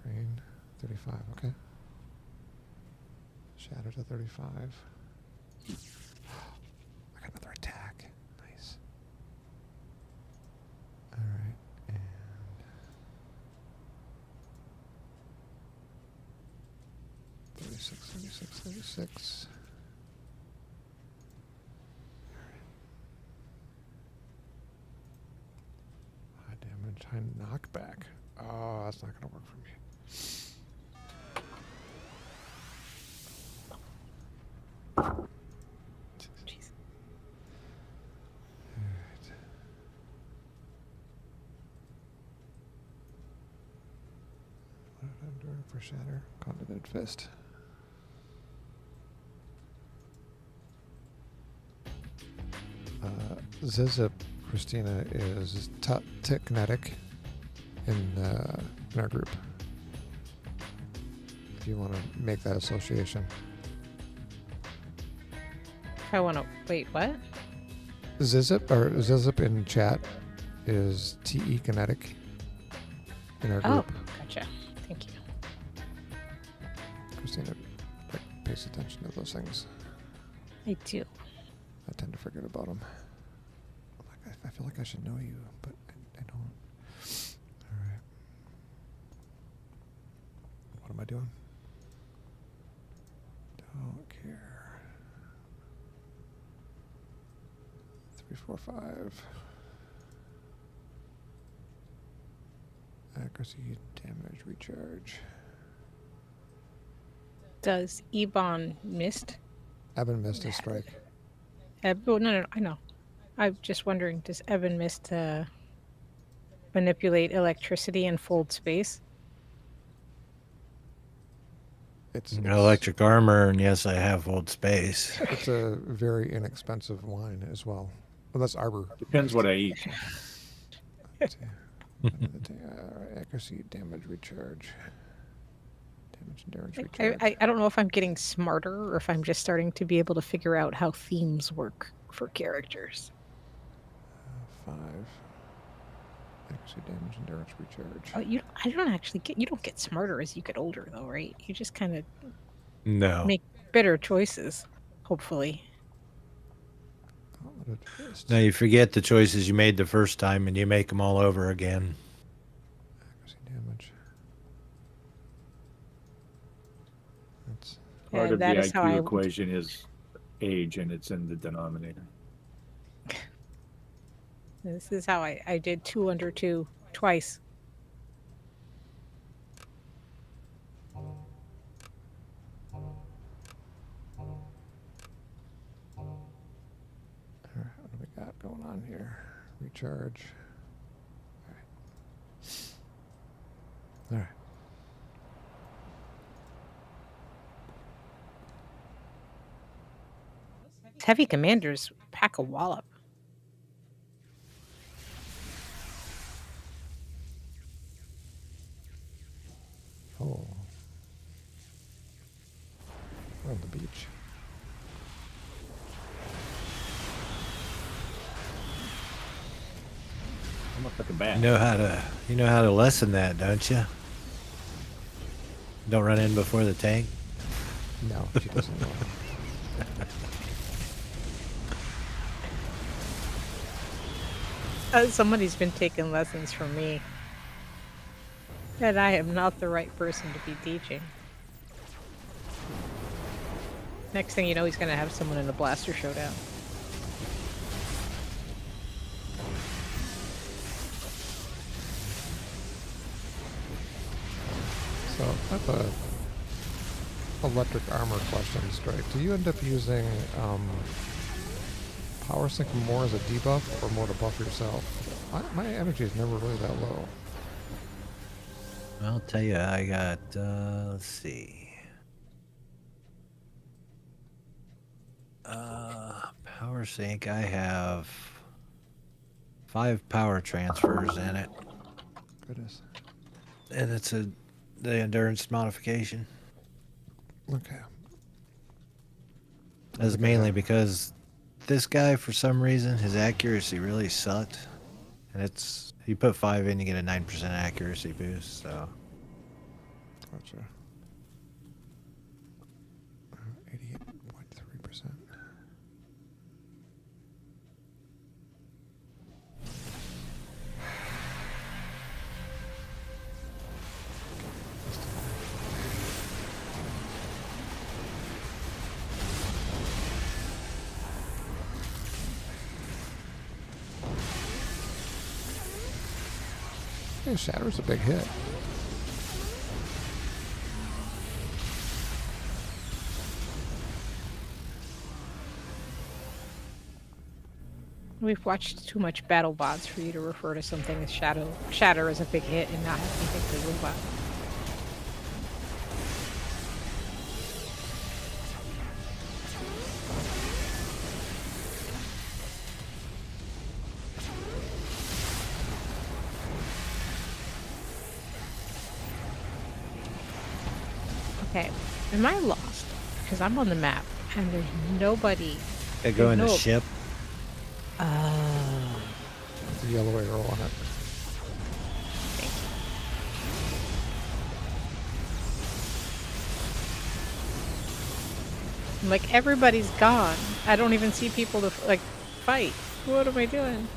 Train. 35. Okay. Shatter to 35. I got another attack. Nice. Alright. And 36. High damage, high knockback. Oh, that's not going to work for me. Jeez. Alright. What am I doing for Shatter? Continent Fist. Zizip, Christina, is kinetic in our group. If you want to make that association. I want to wait. What? Zizip in chat is TE kinetic in our Oh, group. gotcha. Thank you. Christina pays attention to those things. I do. I tend to forget about them. I feel like I should know you, but I don't. All right. What am I doing? Don't care. 3, 4, 5. Accuracy, damage, recharge. Does Ebon mist? Evan missed his strike. Oh, no, I know. I'm just wondering, does Evan Mist manipulate electricity and fold space? It's Electric armor, and yes, I have old space. It's a very inexpensive wine as well. Well, that's arbor. Depends what I eat. Accuracy, damage, recharge. Damage, endurance, recharge. I don't know if I'm getting smarter or if I'm just starting to be able to figure out how themes work for characters. 5. Accuracy, damage, endurance, recharge. Oh, I don't actually get. You don't get smarter as you get older, though, right? You just kind of No. make better choices. Hopefully. Gauntlet of Twist. No, you forget the choices you made the first time and you make them all over again. Accuracy, damage. That's Part Yeah, of the that is how IQ equation is age, and it's in the denominator. This is how I did 2 under 2 twice. all right. What do we got going on here? Recharge. All right. Heavy commanders pack a wallop. Oh. We're on the beach. Almost like a bat. You know how to lessen that, don't you? Don't run in before the tank. No, she doesn't know. Somebody's been taking lessons from me. And I am not the right person to be teaching. Next thing you know, he's going to have someone in a blaster showdown. So I have a electric armor question, Strike. Do you end up using power sync more as a debuff or more to buff yourself? My energy is never really that low. I'll tell you, I got, let's see. Power sync, I have 5 power transfers in it. Goodness. And it's the endurance modification. Okay. That's mainly because this guy, for some reason, his accuracy really sucked. And it's, you put 5 in, you get a 9% accuracy boost, so. Gotcha. 88.3%. Yeah, Shatter's a big hit. We've watched too much battle bots for you to refer to something as shatter as a big hit and not have anything to do about. Okay, am I lost? Because I'm on the map and there's nobody. I go in the no- ship. Oh. The yellow arrow on it. Like, everybody's gone. I don't even see people to, like, fight. What am I doing?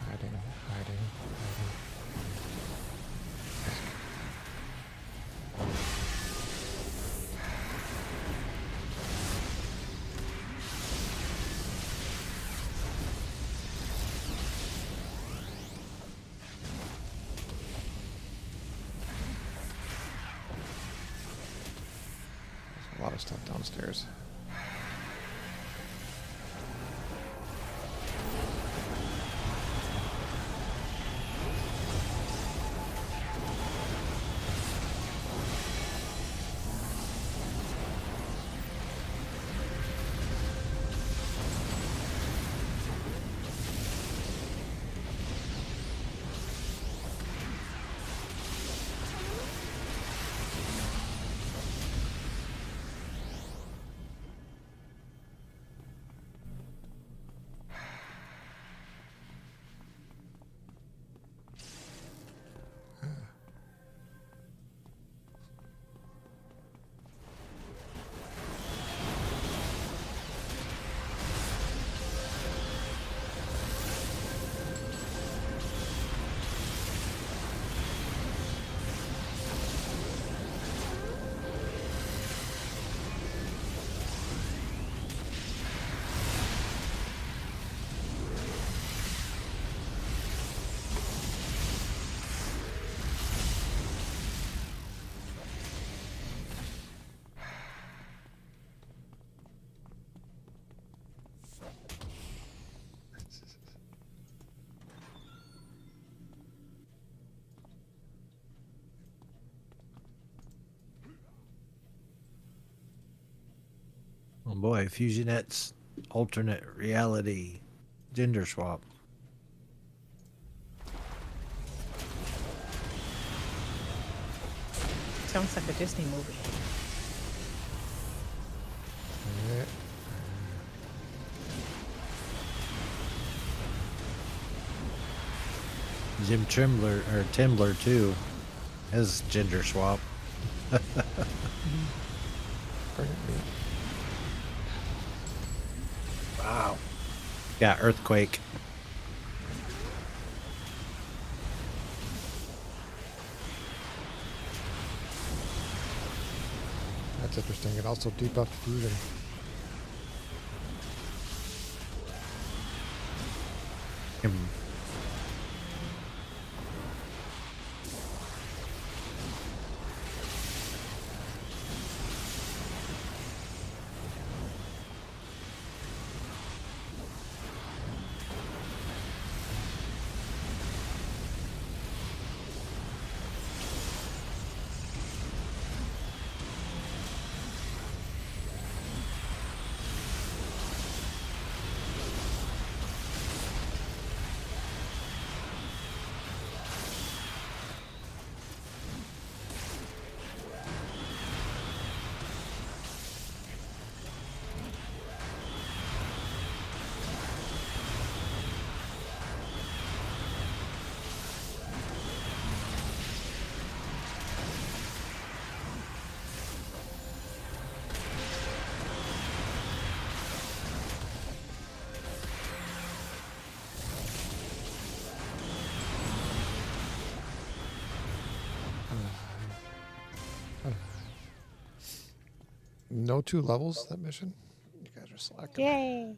Hiding, hiding, hiding. There's a lot of stuff downstairs. boy, Fusionette's alternate reality gender swap. Sounds like a Disney movie. Yeah. Jim Timbler too, his gender swap. Bring it me. Wow. Yeah, earthquake. That's interesting. It also debuffed fusion. No 2 levels, that mission? You guys are slacking. Yay!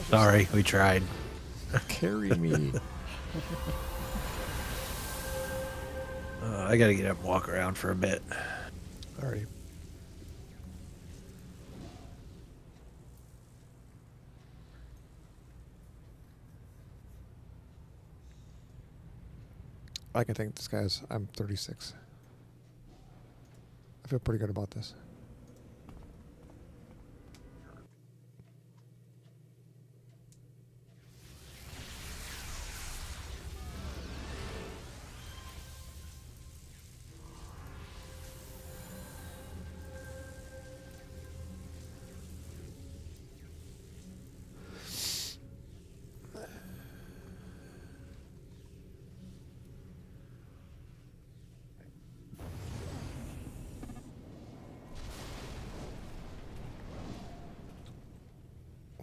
Sorry, we tried. Carry me. I gotta get up and walk around for a bit. Alrighty. I can take this, guys. I'm 36. I feel pretty good about this.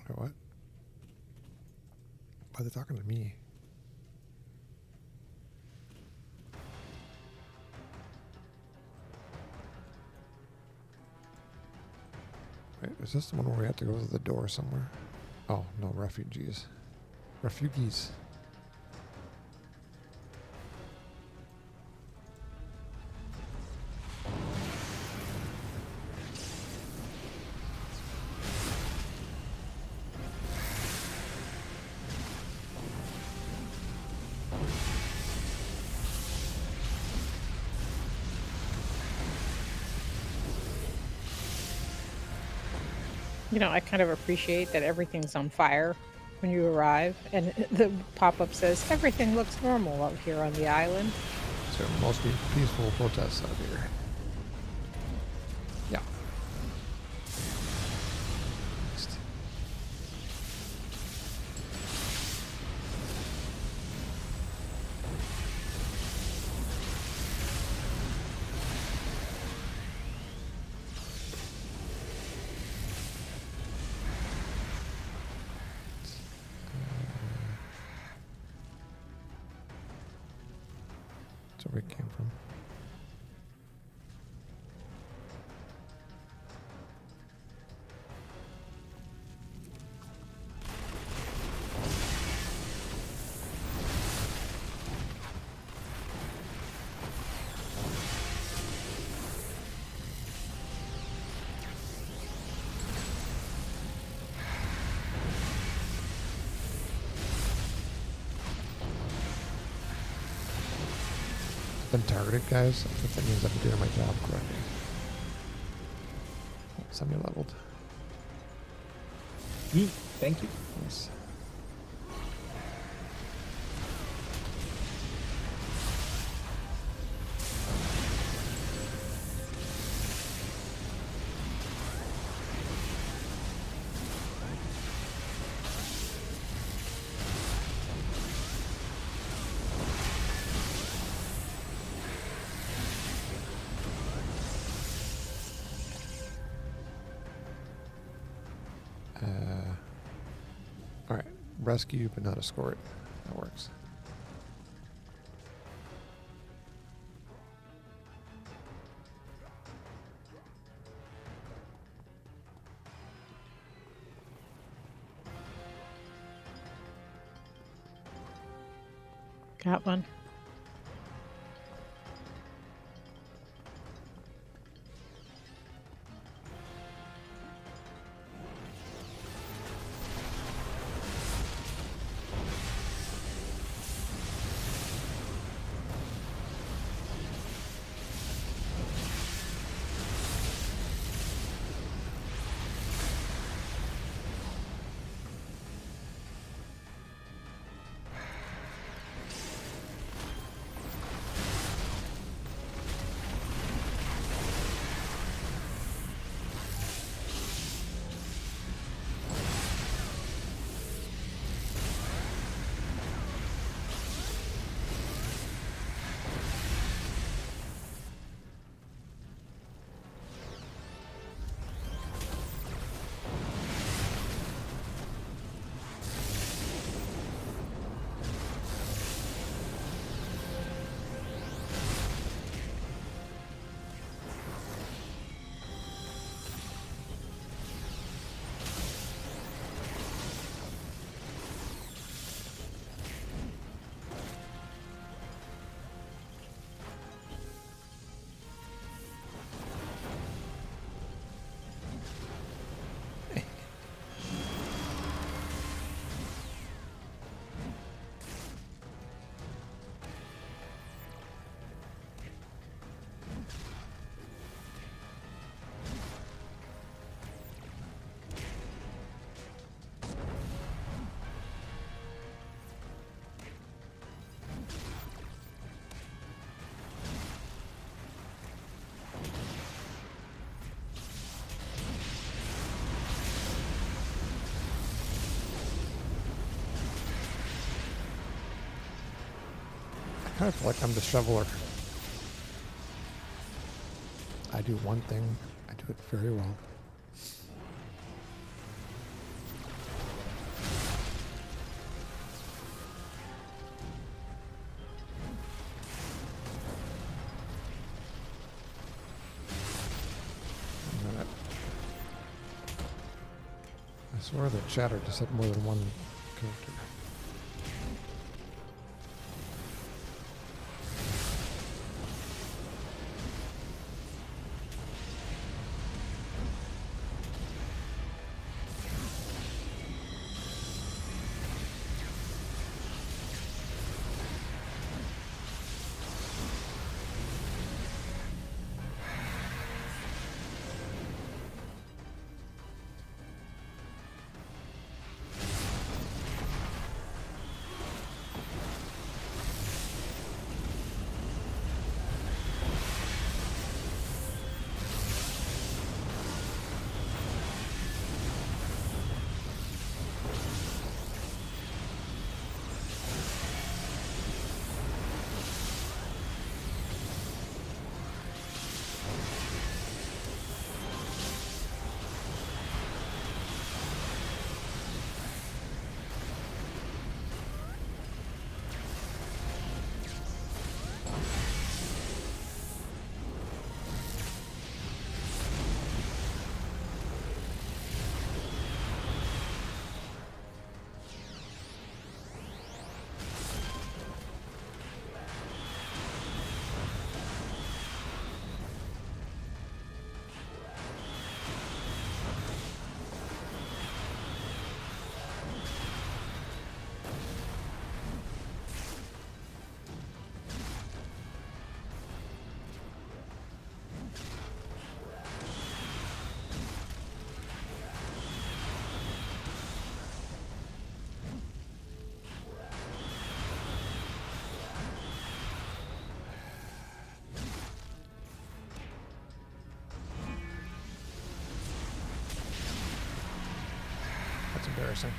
Wait, what? Why are they talking to me? Wait, is this the one where we have to go to the door somewhere? Oh, no, refugees. Refugees. You know, I kind of appreciate that everything's on fire when you arrive, and the pop-up says everything looks normal out here on the island. So mostly peaceful protests out here. Yeah. Next. That's where we came from. Been targeted, guys. I think that means I'm doing my job correctly. semi-leveled. Yeet. Thank you. Nice. All right, rescue but not escort. That works. Got one. I kind of feel like I'm the shoveler. I do one thing, I do it very well. A minute. I swear that chatter just had more than one character. embarrassing.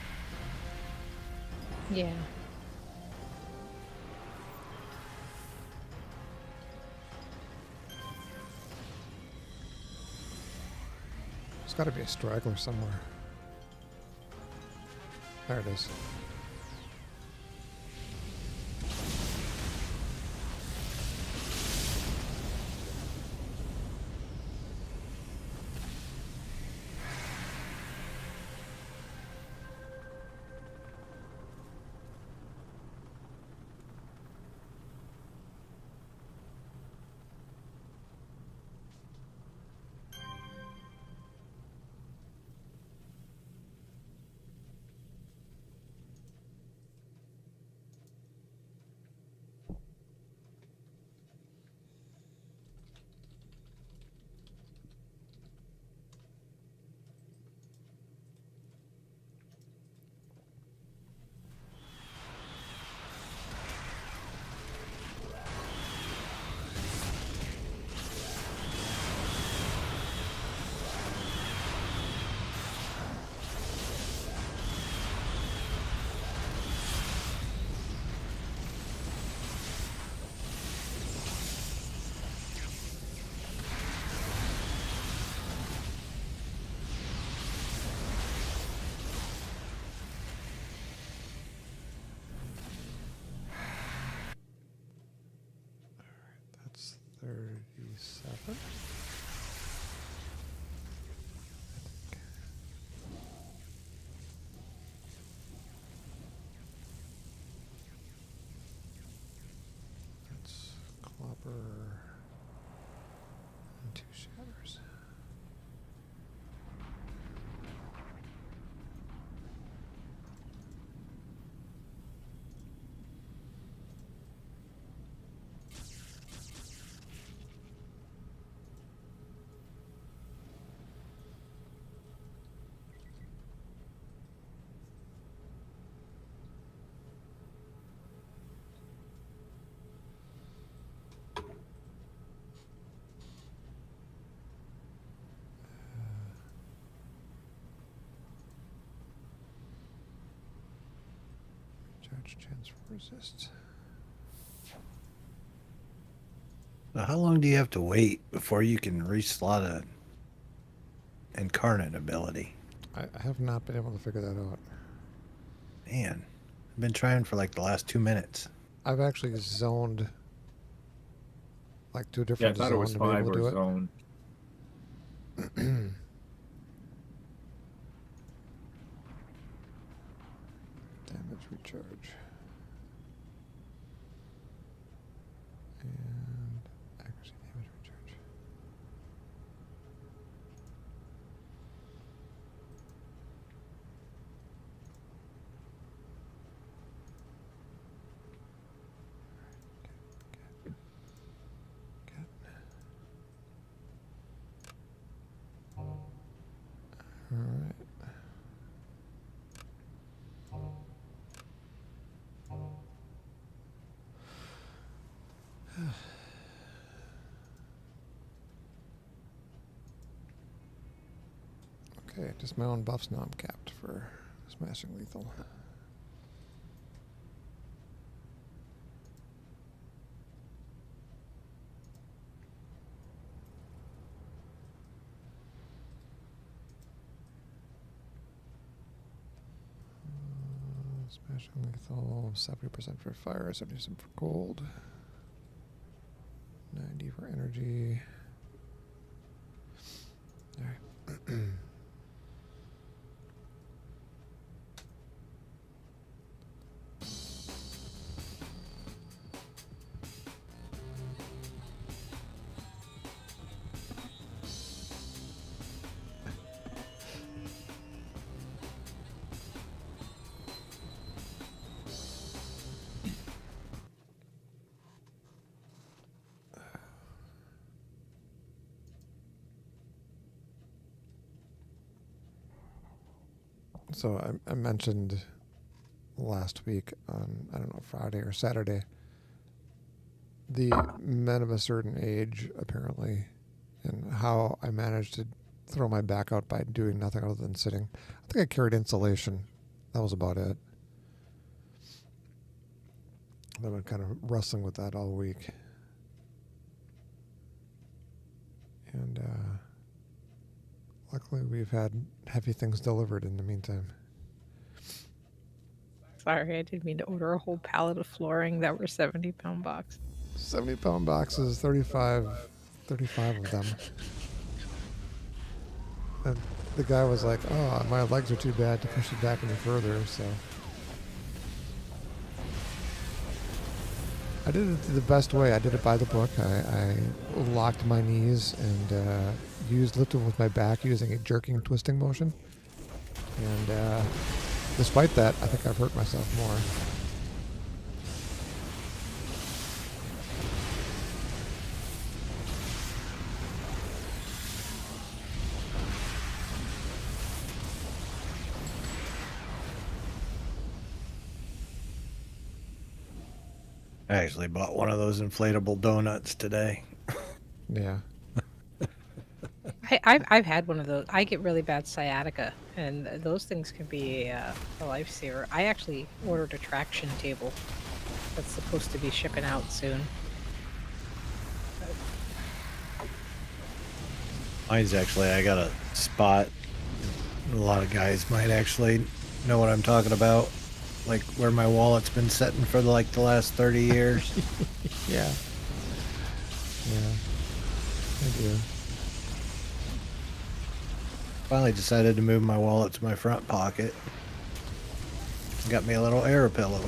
Yeah. There's got to be a straggler somewhere. There it is. That's 37. That's Clobber and 2 shatters. Charge chance for resist. So how long do you have to wait before you can reslot a incarnate ability? I have not been able to figure that out. Man, I've been trying for like the last 2 minutes. I've actually zoned like 2 Yeah, I different thought it was zones to be 5 able to do or it. zone. Damage recharge. And accuracy damage recharge. All right. Okay, just my own buffs now I'm capped for smashing lethal. Smashing lethal, 70% for fire, 70% for cold, 90 for energy. Alright. So I mentioned last week on, I don't know, Friday or Saturday, the men of a certain age, apparently, and how I managed to throw my back out by doing nothing other than sitting. I think I carried insulation that was about it. I've been kind of wrestling with that all week. And luckily we've had heavy things delivered in the meantime. Sorry, I didn't mean to order a whole pallet of flooring that were 70-pound box. 70-pound boxes, 35 of them. And the guy was like, oh, my legs are too bad to push it back any further, so. I did it the best way. I did it by the book. I locked my knees and lifted with my back using a jerking, twisting motion. And despite that, I think I've hurt myself more. I actually bought one of those inflatable donuts today. Yeah. I've had one of those. I get really bad sciatica, and those things can be a lifesaver. I actually ordered a traction table that's supposed to be shipping out soon. Mine's actually, I got a spot. A lot of guys might actually know what I'm talking about. Like where my wallet's been sitting for the last 30 years. Yeah. Yeah. I do. Finally decided to move my wallet to my front pocket. Got me a little air pillow.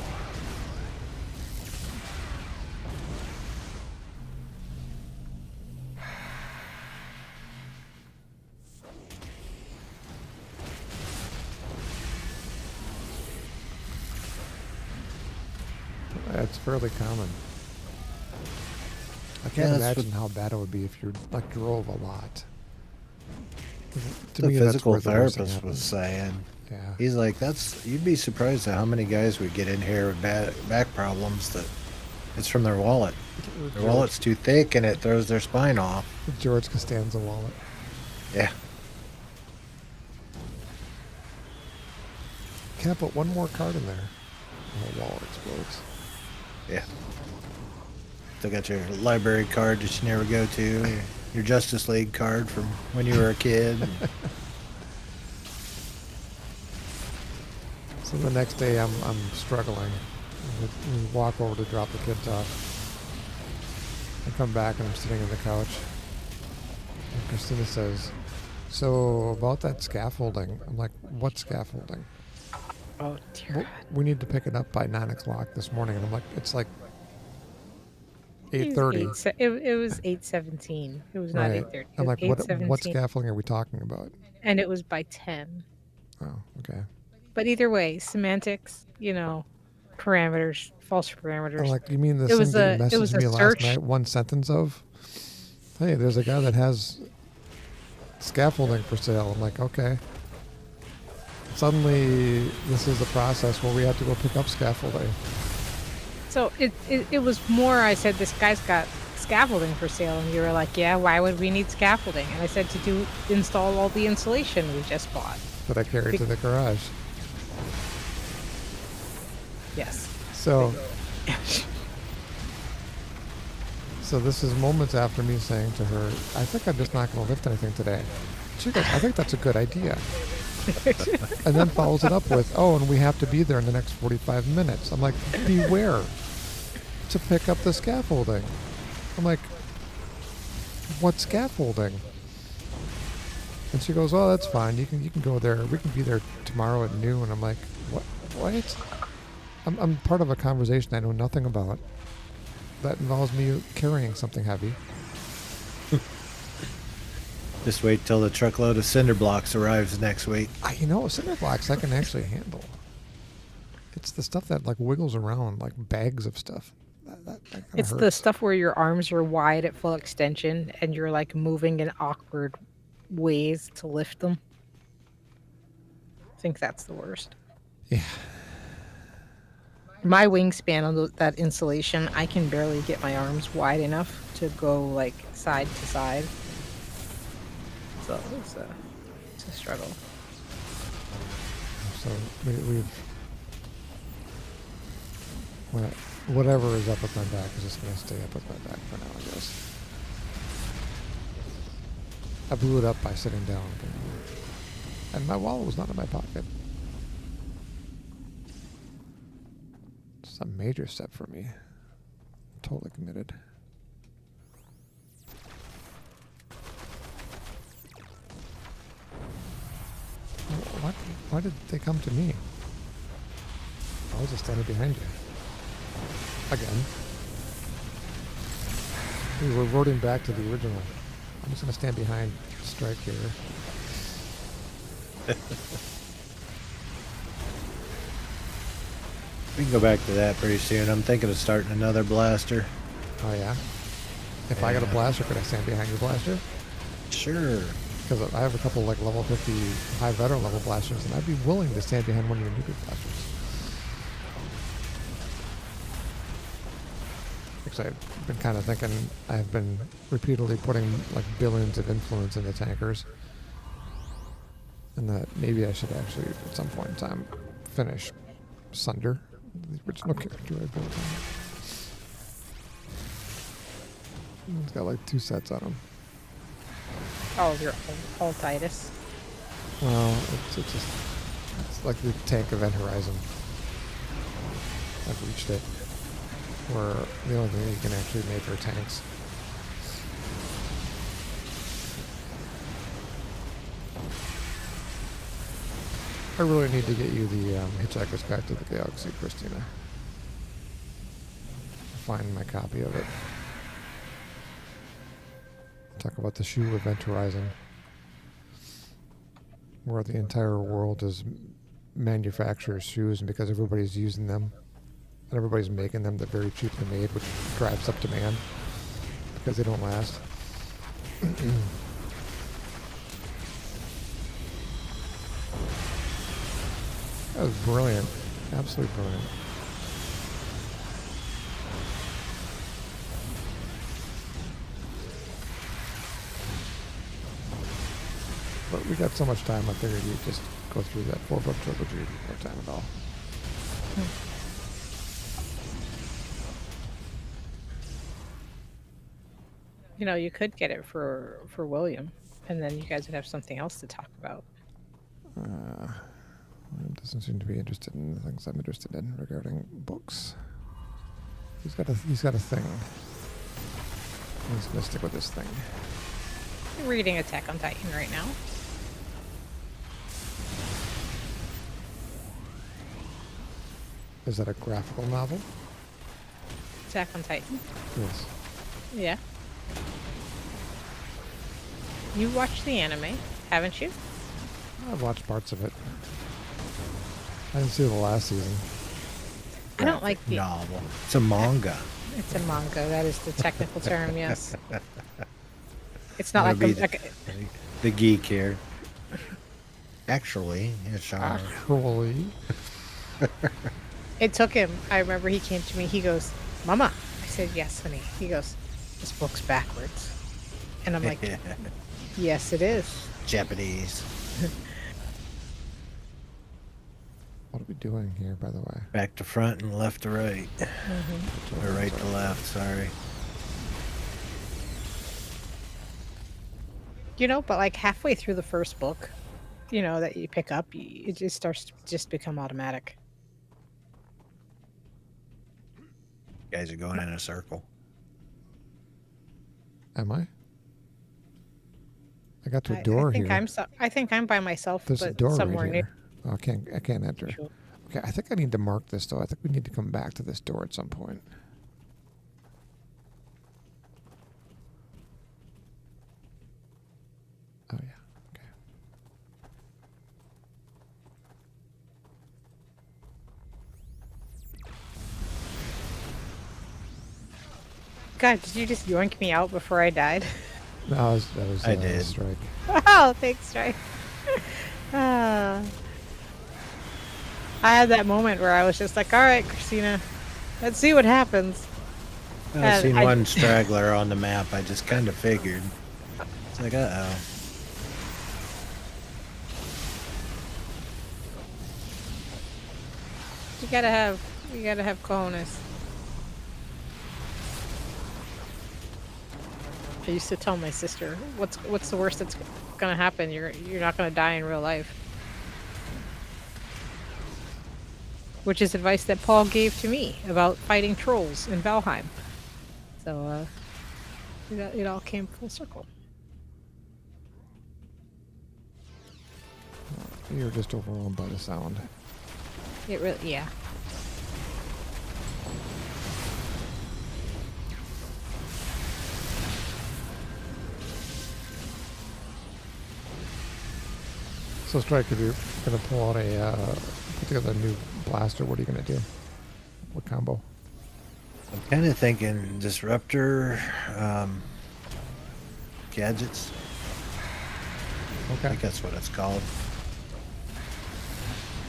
It's fairly common. I can't imagine how bad it would be if you drove a lot. To The me, that's physical where the worst thing therapist was happens. saying. Yeah. He's like, you'd be surprised at how many guys would get in here with bad back problems that it's from their wallet. Their wallet's too thick and it throws their spine off. George Costanza wallet. Yeah. Can't put one more card in there. The wallet explodes. Yeah. Still got your library card that you never go to. Your Justice League card from when you were a kid. So the next day I'm struggling. We walk over to drop the kids off. I come back and I'm sitting on the couch. And Christina says, so about that scaffolding. I'm like, what scaffolding? Oh dear. Well, we need to pick it up by 9 o'clock this morning. And I'm like, it's like 8:30. It was 8:17. It was not Right. 8:30. I'm like, what 8:17. scaffolding are we talking about? And it was by 10. Oh, okay. But either way, semantics, parameters, false I'm parameters. like, you mean the It thing was that you it was messaged a me last search. night, one sentence of? Hey, there's a guy that has scaffolding for sale. I'm like, okay. Suddenly, this is the process where we have to go pick up scaffolding. So it was more, I said, this guy's got scaffolding for sale. And you were like, yeah, why would we need scaffolding? And I said, to install all the insulation we just bought. That I carried to the garage. Yes. So this is moments after me saying to her, I think I'm just not going to lift anything today. She goes, I think that's a good idea. And then follows it up with, oh, and we have to be there in the next 45 minutes. I'm like, beware to pick up the scaffolding. I'm like, what scaffolding? And she goes, oh, that's fine. You can go there. We can be there tomorrow at noon. And I'm like, what? I'm part of a conversation I know nothing about that involves me carrying something heavy. Just wait till the truckload of cinder blocks arrives next week. Cinder blocks I can actually handle. It's the stuff that wiggles around like bags of stuff. That It's hurts. the stuff where your arms are wide at full extension and you're moving in awkward ways to lift them. I think that's the worst. Yeah. My wingspan on that insulation, I can barely get my arms wide enough to go side to side. So it's a struggle. So So we've whatever is up with my back is just going to stay up with my back for now, I guess. I blew it up by sitting down, and my wallet was not in my pocket. It's a major step for me. Totally committed. Why did they come to me? I was just standing behind you. Again. We were reverting back to the original. I'm just going to stand behind Strike here. We can go back to that pretty soon. I'm thinking of starting another blaster. Oh, yeah? If I got a blaster, could I stand behind your blaster? Sure. Because I have a couple like level 50 high veteran level blasters, and I'd be willing to stand behind one of your nuclear blasters. Because I've been kind of thinking, I've been repeatedly putting like billions of influence into tankers, and that maybe I should actually at some point in time finish Sunder, the original character I built on. It's got like 2 sets on him. Oh, your old Titus. Well, it's like the tank Event Horizon. I've reached it. Where the only thing you can actually make are tanks. I really need to get you the Hitchhiker's Guide to the Galaxy, Christina. Find my copy of it. Talk about the shoe Event Horizon, where the entire world is manufacturers' shoes, and because everybody's using them, and everybody's making them, they're very cheaply made, which drives up demand because they don't last. That was brilliant. Absolutely brilliant. But we got so much time, I figured you'd just go through that 4-book trilogy in no time at all. You know, you could get it for William, and then you guys would have something else to talk about. William doesn't seem to be interested in the things I'm interested in regarding books. He's got a thing. He's gonna stick with this thing. I'm reading Attack on Titan right now. Is that a graphical novel? Attack on Titan. Yes. Yeah. You watched the anime, haven't you? I've watched parts of it. I didn't see the last season. I don't like the novel. It's a manga. It's a manga. That is the technical term. Yes. It's not That'll like be the geek here. Actually, it's Actually. It took him. I remember he came to me. He goes, "Mama." I said, "Yes, honey." He goes, "This book's backwards," and I'm like, "Yes, it is." Japanese. What are we doing here, by the way? Back to front and left to right. Mm-hmm. Or right to left, sorry. You know, but like halfway through the first book, you know, that you pick up, it just starts to just become automatic. You guys are going in a circle. Am I? I got to a door I think here. I think I'm by myself, There's a but door somewhere right near. here. Oh, I can't enter. Sure. Okay, I think I need to mark this though. I think we need to come back to this door at some point. Oh yeah. Okay. God, did you just yoink me out before I died? No, that was I did. Strike. Oh, thanks, Trey. I had that moment where I was just like, all right, Christina, let's see what happens. I've seen I- one straggler on the map. I just kind of figured. It's like, uh-oh. You gotta have cojones. I used to tell my sister, what's the worst that's gonna happen? You're not gonna die in real life. Which is advice that Paul gave to me about fighting trolls in Valheim. So it all came full circle. You're just overwhelmed by the sound. It really, yeah. So, Strike, if you're gonna pull out put together a new blaster, what are you gonna do? What combo? I'm kind of thinking disruptor gadgets. I Okay. think that's what it's called.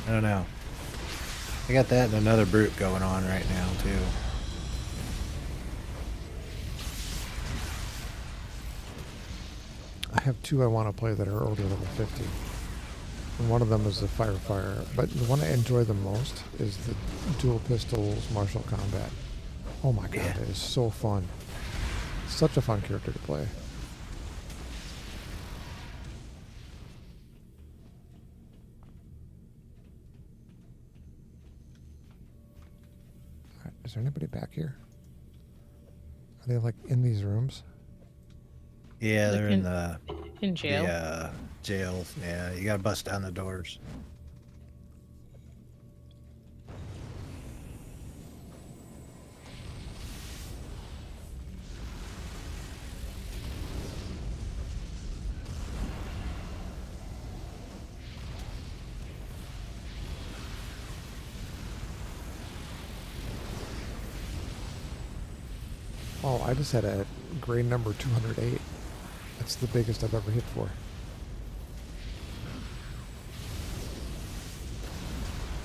I don't know. I got that and another brute going on right now too. I have two I want to play that are already level 50. And one of them is the Firefire, but the one I enjoy the most is the dual pistols martial combat. Oh my god, Yeah. it is so fun. Such a fun character to play. Alright, is there anybody back here? Are they like in these rooms? Yeah, Like they're in the In jail. jails. Yeah, you gotta bust down the doors. Oh, I just had a grade number 208. That's the biggest I've ever hit for.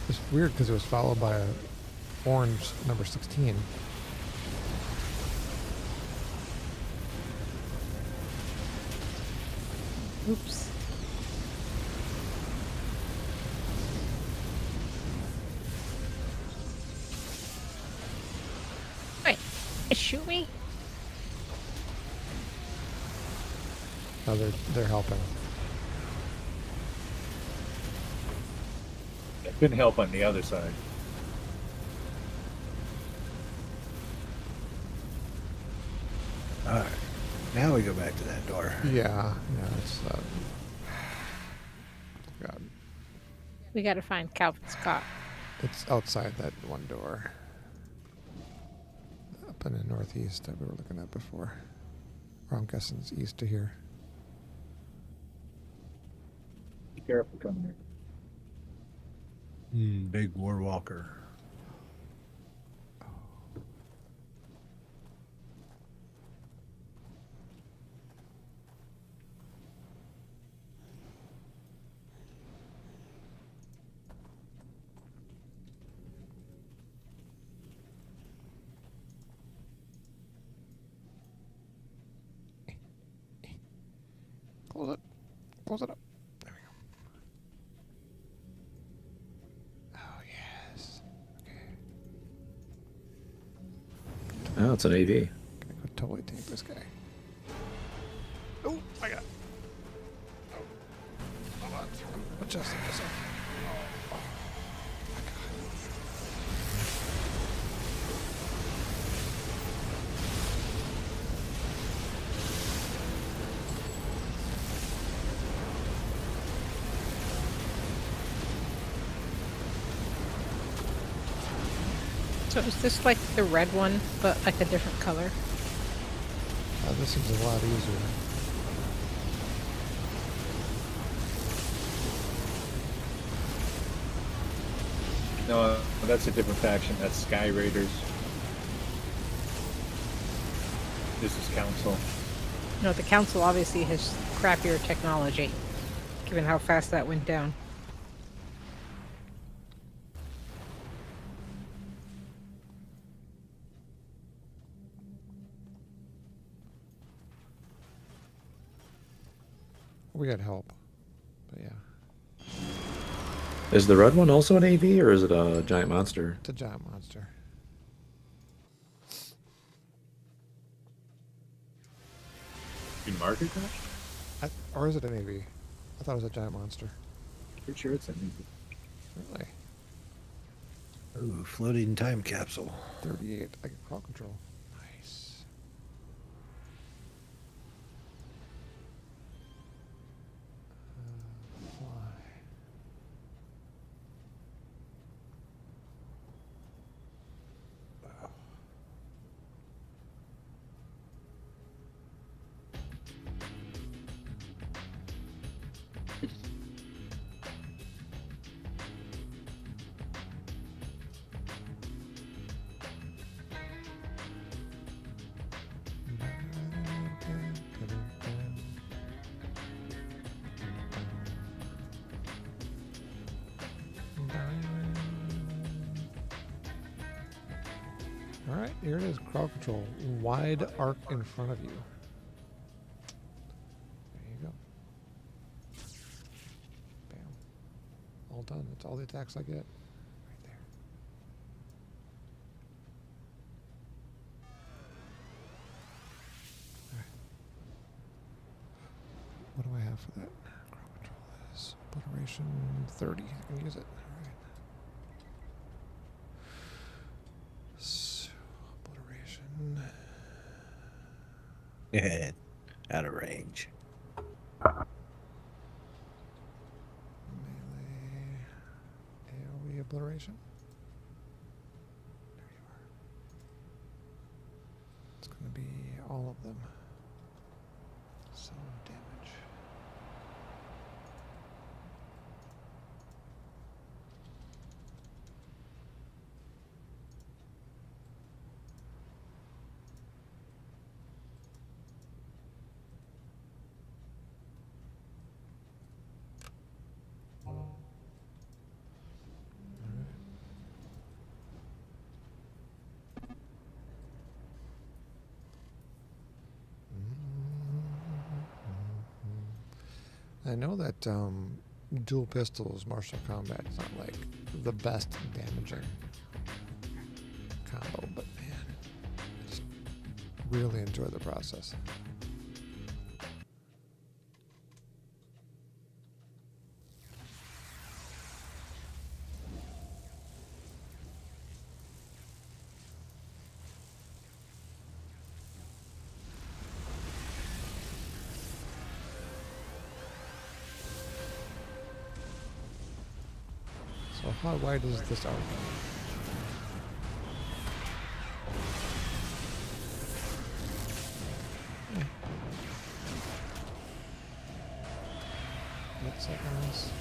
It's weird because it was followed by a orange number 16. Oops. Wait, shoot me? Now they're helping. It couldn't help on the other side. All right, now we go back to that door. Yeah, it's God, We gotta find Calvin's cot. it's outside that one door. Up in the northeast that we were looking at before. Or I'm guessing it's east to here. Be careful coming here. Big war walker. Close it. Close it up. There we go. Oh, yes. Okay. Oh, it's an AV. Gonna go totally take this guy. Oh, I got. Oh. Hold on. I'm adjusting this up. Oh, my God. So is this like the red one, but like a different color? This seems a lot easier. No, that's a different faction. That's Sky Raiders. This is Council. No, the council obviously has crappier technology, given how fast that went down. We got help. But yeah. Is the red one also an AV or is it a giant monster? It's a giant monster. You can mark it, Josh? Or is it an AV? I thought it was a giant monster. Pretty sure it's an Really? Ooh, floating time capsule. 38. I get crowd control. Nice. Fly. Wow. All right, here it is. Crowd control. Wide arc in front of you. There you go. Bam. All done. That's all the attacks I get. Right there. All right. What do I have for that? Crowd control is obliteration 30. I can use it. All right. So, obliteration. Yeah, out of range. Melee. AoE obliteration. There you are. It's going to be all of them. Some damage. I know that dual pistols martial combat is not like the best damaging combo, but man, I just really enjoy the process. So how wide is this arc? Eh. 8 seconds.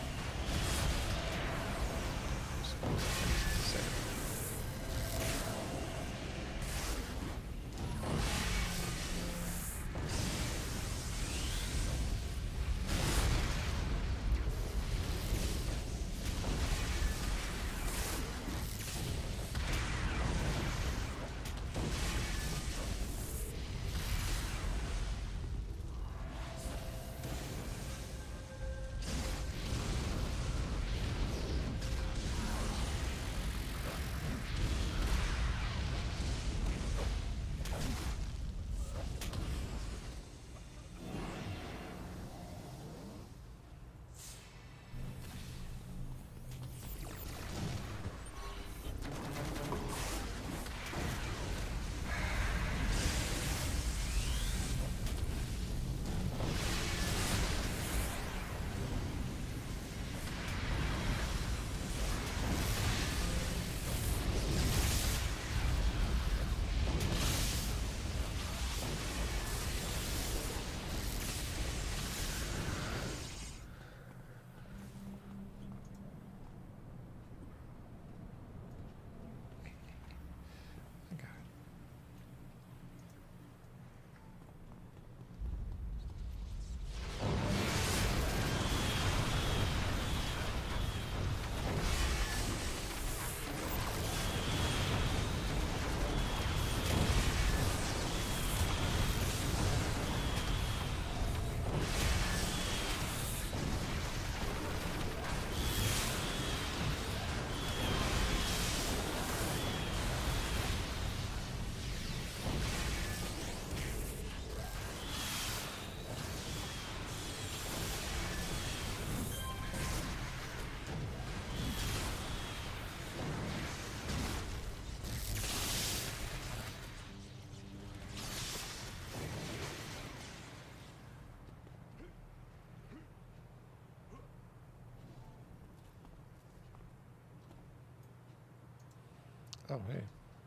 Oh, hey,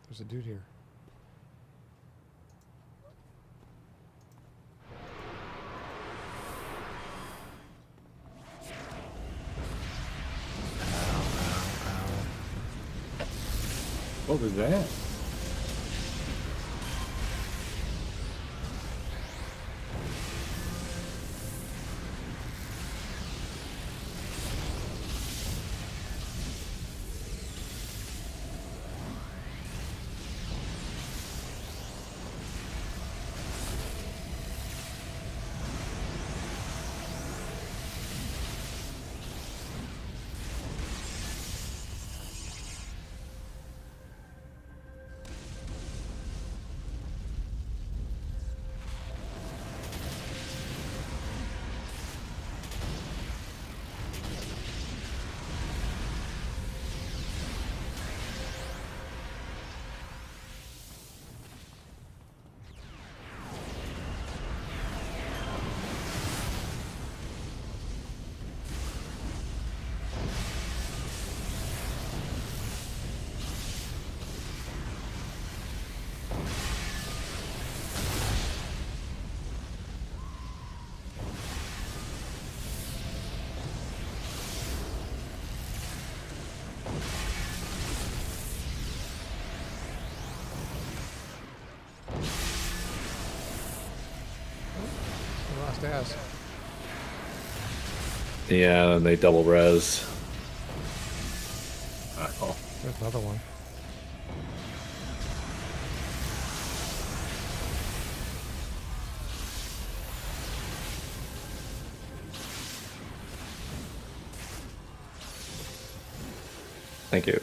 there's a dude here. What was that? I lost ass. Yeah, they double res. Oh, There's another one. Thank you.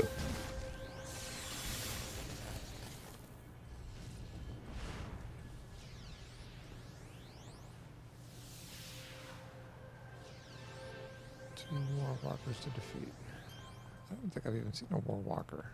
Two War Walkers to defeat. I don't think I've even seen a War Walker.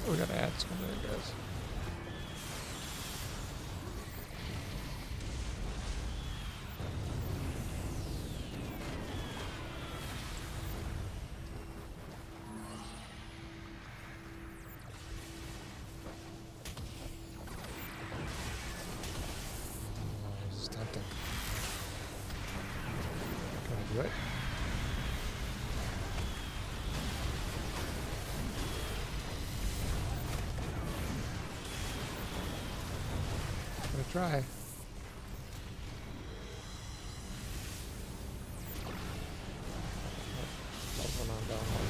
We gotta add some of it, guys. Oh, this is tempting. Can I do it? Gonna try. What's going on down there?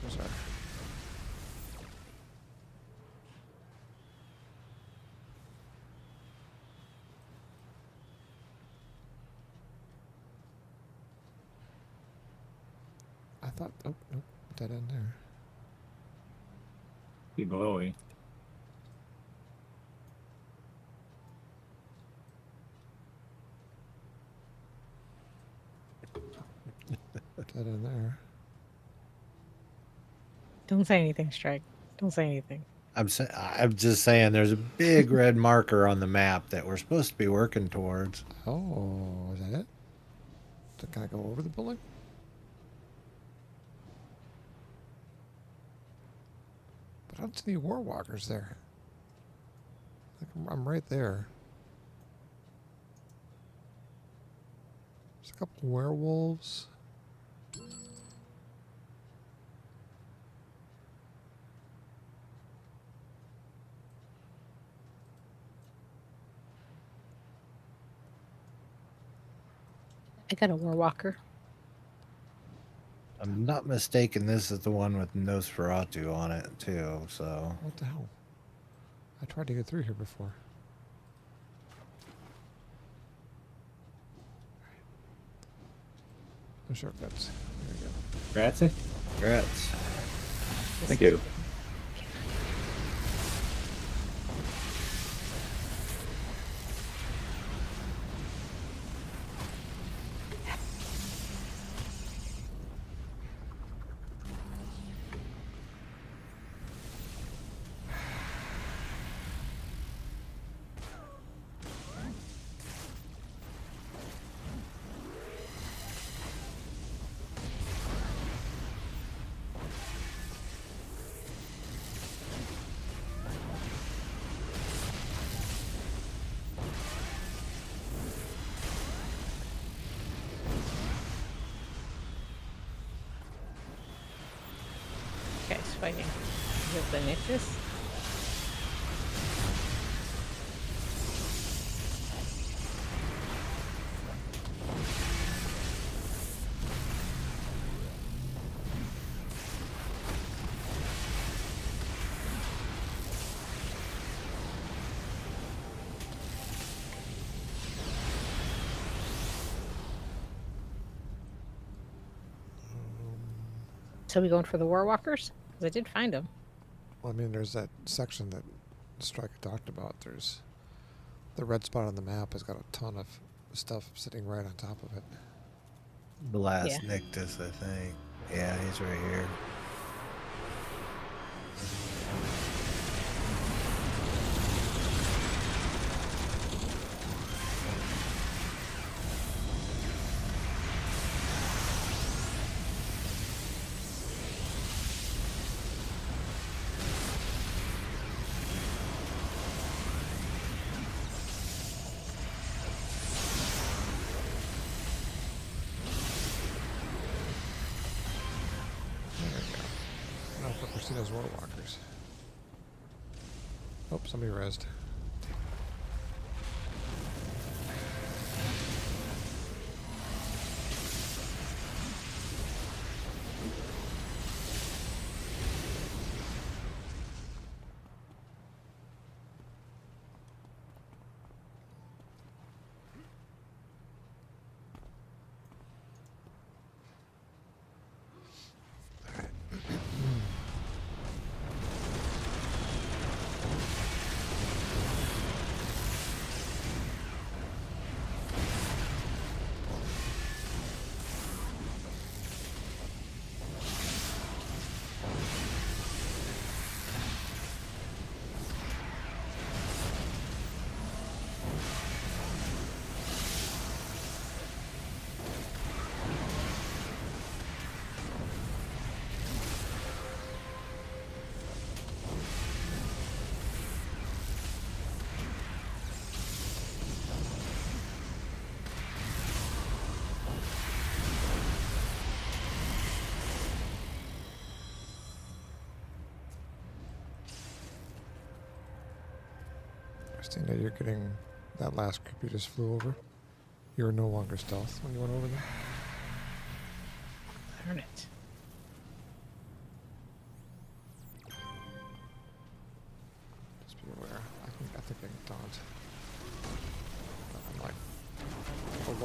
walkers are. I thought, oh, nope, dead end there. Be glowy. Dead end there. Don't say anything, Strike. Don't say anything. I'm just saying there's a big red marker on the map that we're supposed to be working towards. Oh, is that it? So can I go over the building? But I don't see any war walkers there. Like I'm right there. There's a couple werewolves. I got a war walker. I'm not mistaken. This is the one with Nosferatu on it too. So What the hell? I tried to get through here before. No shortcuts. There we go. Grazie? congrats. Thank you. Guys fighting. Is it the Nixus? So we going for the War Walkers? Because I did find them. Well, I mean, there's that section that Striker talked about. There's the red spot on the map has got a ton of stuff sitting right on top of it. Blast Yeah. Nictus, I think. Yeah, he's right here. There we go. Now if I pursue those war walkers. Oh, somebody rezzed. Christina, you're getting that last group you just flew over. You're no longer stealth when you went over them. Darn it.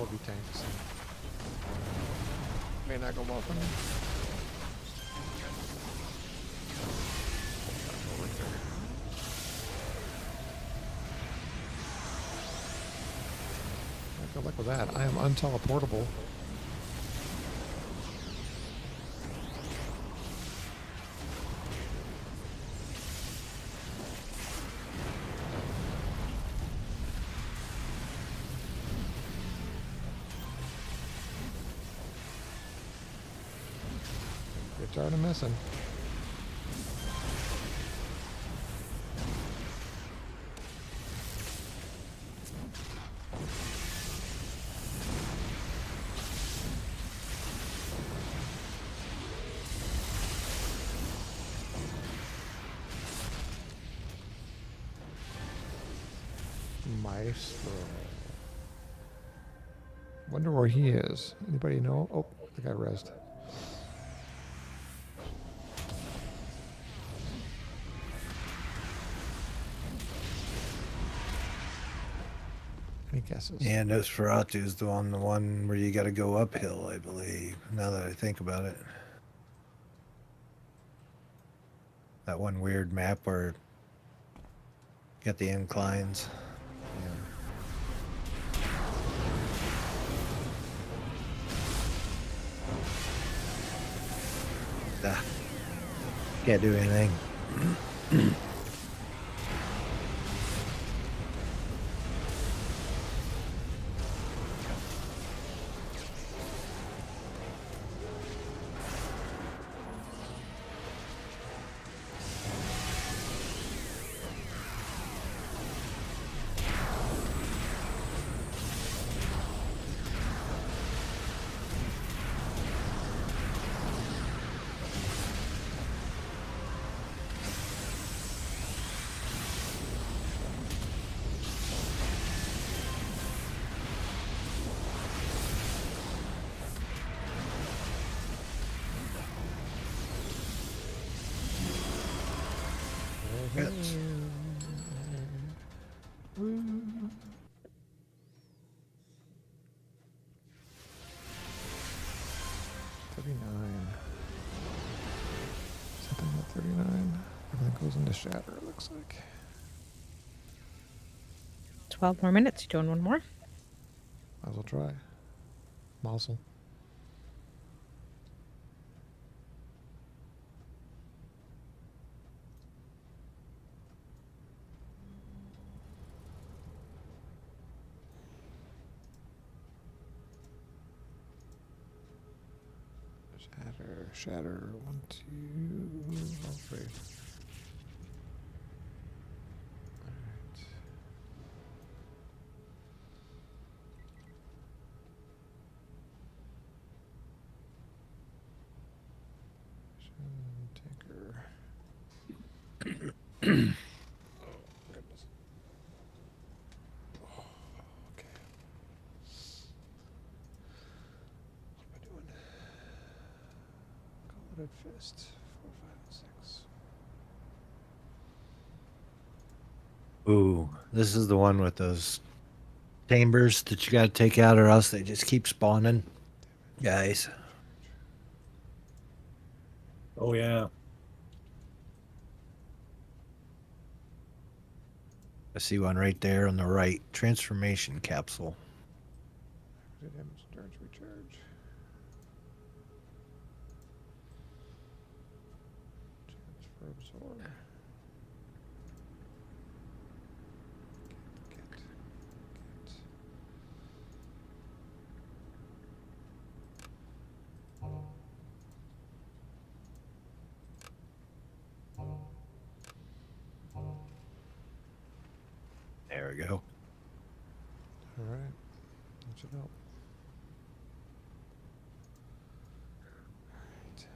both be tanks. May not go well for me. Go right there. Good luck with that. I am unteleportable. You're tired of missing. Maestro. Wonder where he is. Anybody know? Oh, the guy rezzed. Any guesses? Yeah, Nosferatu's the one where you got to go uphill, I believe. Now that I think about it, that one weird map where you got the inclines. Yeah. Can't do anything. Hits. Something at 39. Everything goes into shatter, it looks like. 12 more minutes. You doing one more? Might as well try. Mazel. Shatter. 1, 2, 3. Alright. Tanker. Oh, goodness. Oh, okay. What am I doing? Gauntleted Fist. 4, 5, and 6. Ooh, this is the one with those chambers that you got to take out, or else they just keep spawning. Guys, Oh yeah. I see one right there on the right. Transformation capsule. Damage, endurance, recharge. Transfer, absorb. Get. There we go. All right. That should help. Right.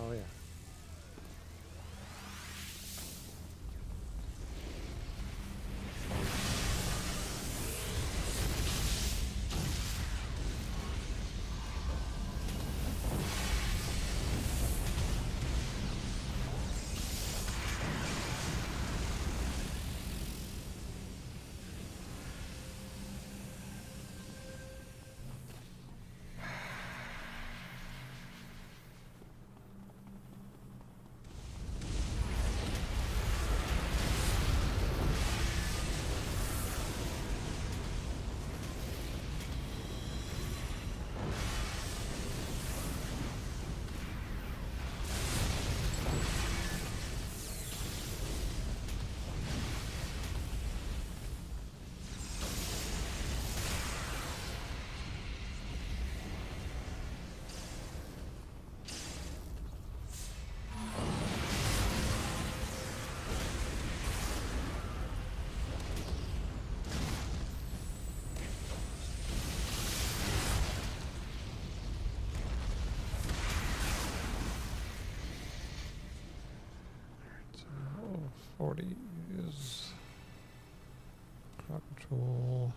Oh yeah. So 40 is crowd control.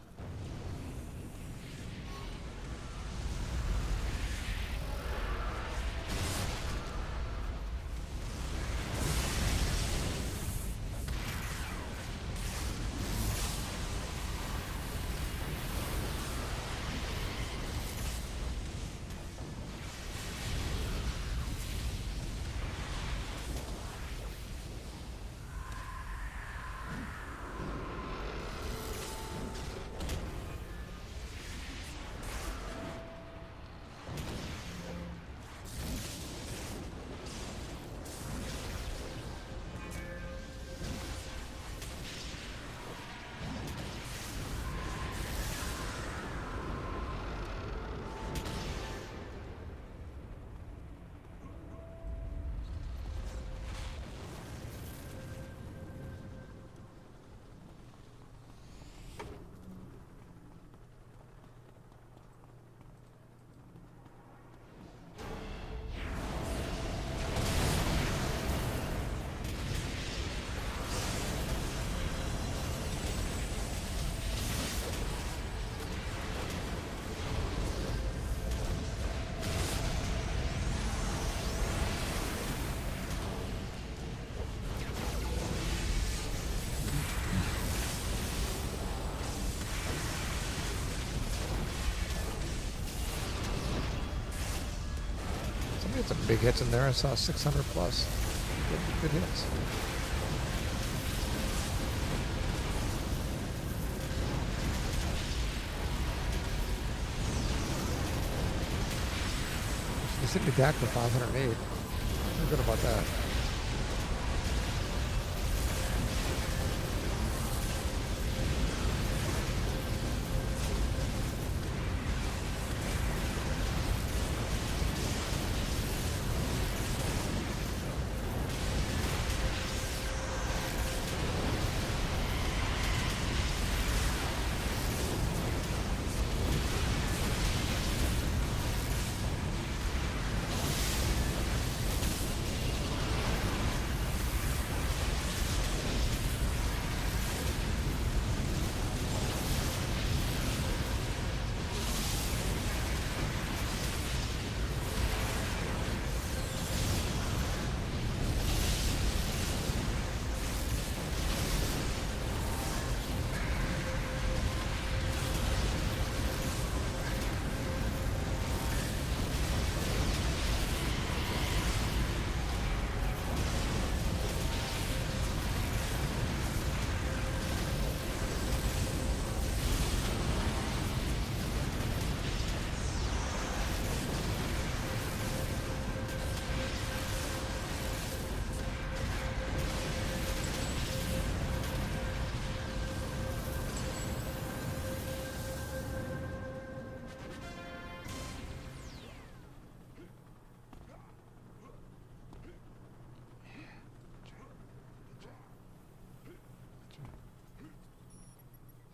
Somebody had some big hits in there. I saw 600 plus. Good hits. They sent me back for 508. I'm good about that.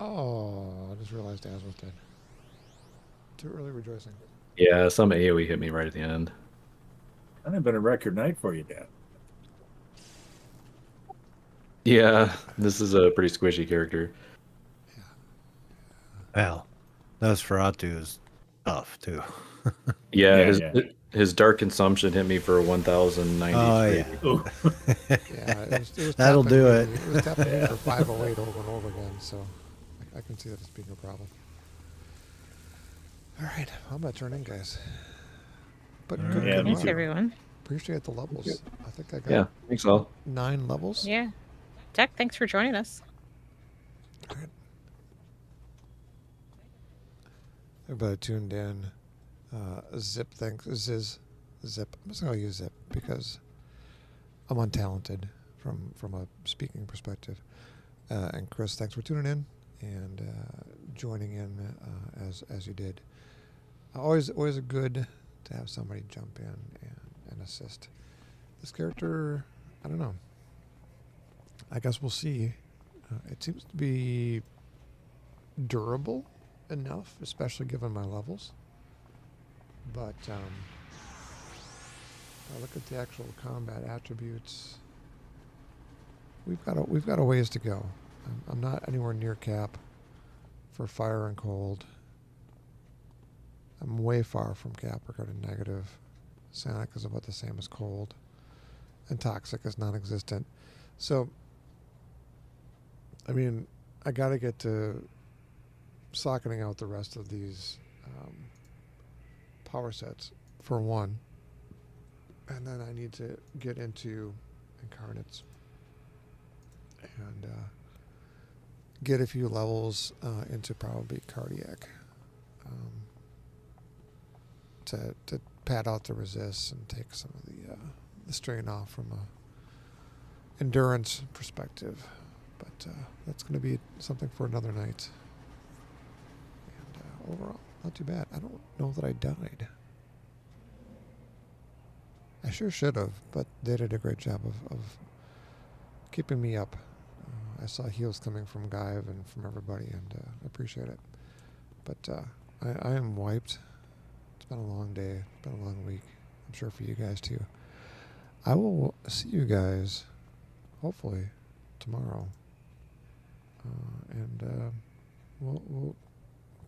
Oh, I just realized Az was dead. Too early rejoicing. Yeah, some AoE hit me right at the end. Kind of been a record night for you, Dad. Yeah, this is a pretty squishy character. Well, Nosferatu is tough too. Yeah, Yeah, his dark consumption hit me for 1,093. Oh, Yeah, it was That'll tapping do me, it. It was tapping me for 508 over and over again, so I can see that as being a problem. All right, I'm gonna turn in, guys. But good, Yeah, good me Thanks, run. too. everyone. Appreciate the levels. I think I got Yeah, thanks all. 9 levels. Yeah. Tech, thanks for joining us. All right. Everybody tuned in. Zip thanks Zip. I'm just gonna use Zip because I'm untalented from a speaking perspective. And Chris, thanks for tuning in and joining in as you did. Always good to have somebody jump in and assist. This character, I don't know. I guess we'll see. It seems to be durable enough, especially given my levels. But I look at the actual combat attributes. We've got a ways to go. I'm not anywhere near cap for fire and cold. I'm way far from cap regarding negative. Sonic is about the same as cold. And toxic is non-existent. So, I mean, I got to get to socketing out the rest of these power sets for one. And then I need to get into incarnates and get a few levels into probably cardiac to pad out the resists and take some of the strain off from a endurance perspective. But that's going to be something for another night. And overall, not too bad. I don't know that I died. I sure should have, but they did a great job of keeping me up. I saw heals coming from Gaiv and from everybody, and I appreciate it. But I am wiped. It's been a long day. It's been a long week. I'm sure for you guys too. I will see you guys, hopefully, tomorrow. And we'll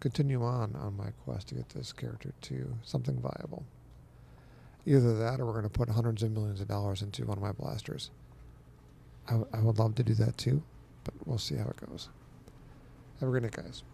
continue on my quest to get this character to something viable. Either that or we're going to put hundreds of millions of dollars into one of my blasters. I would love to do that too, but we'll see how it goes. Have a great night, guys.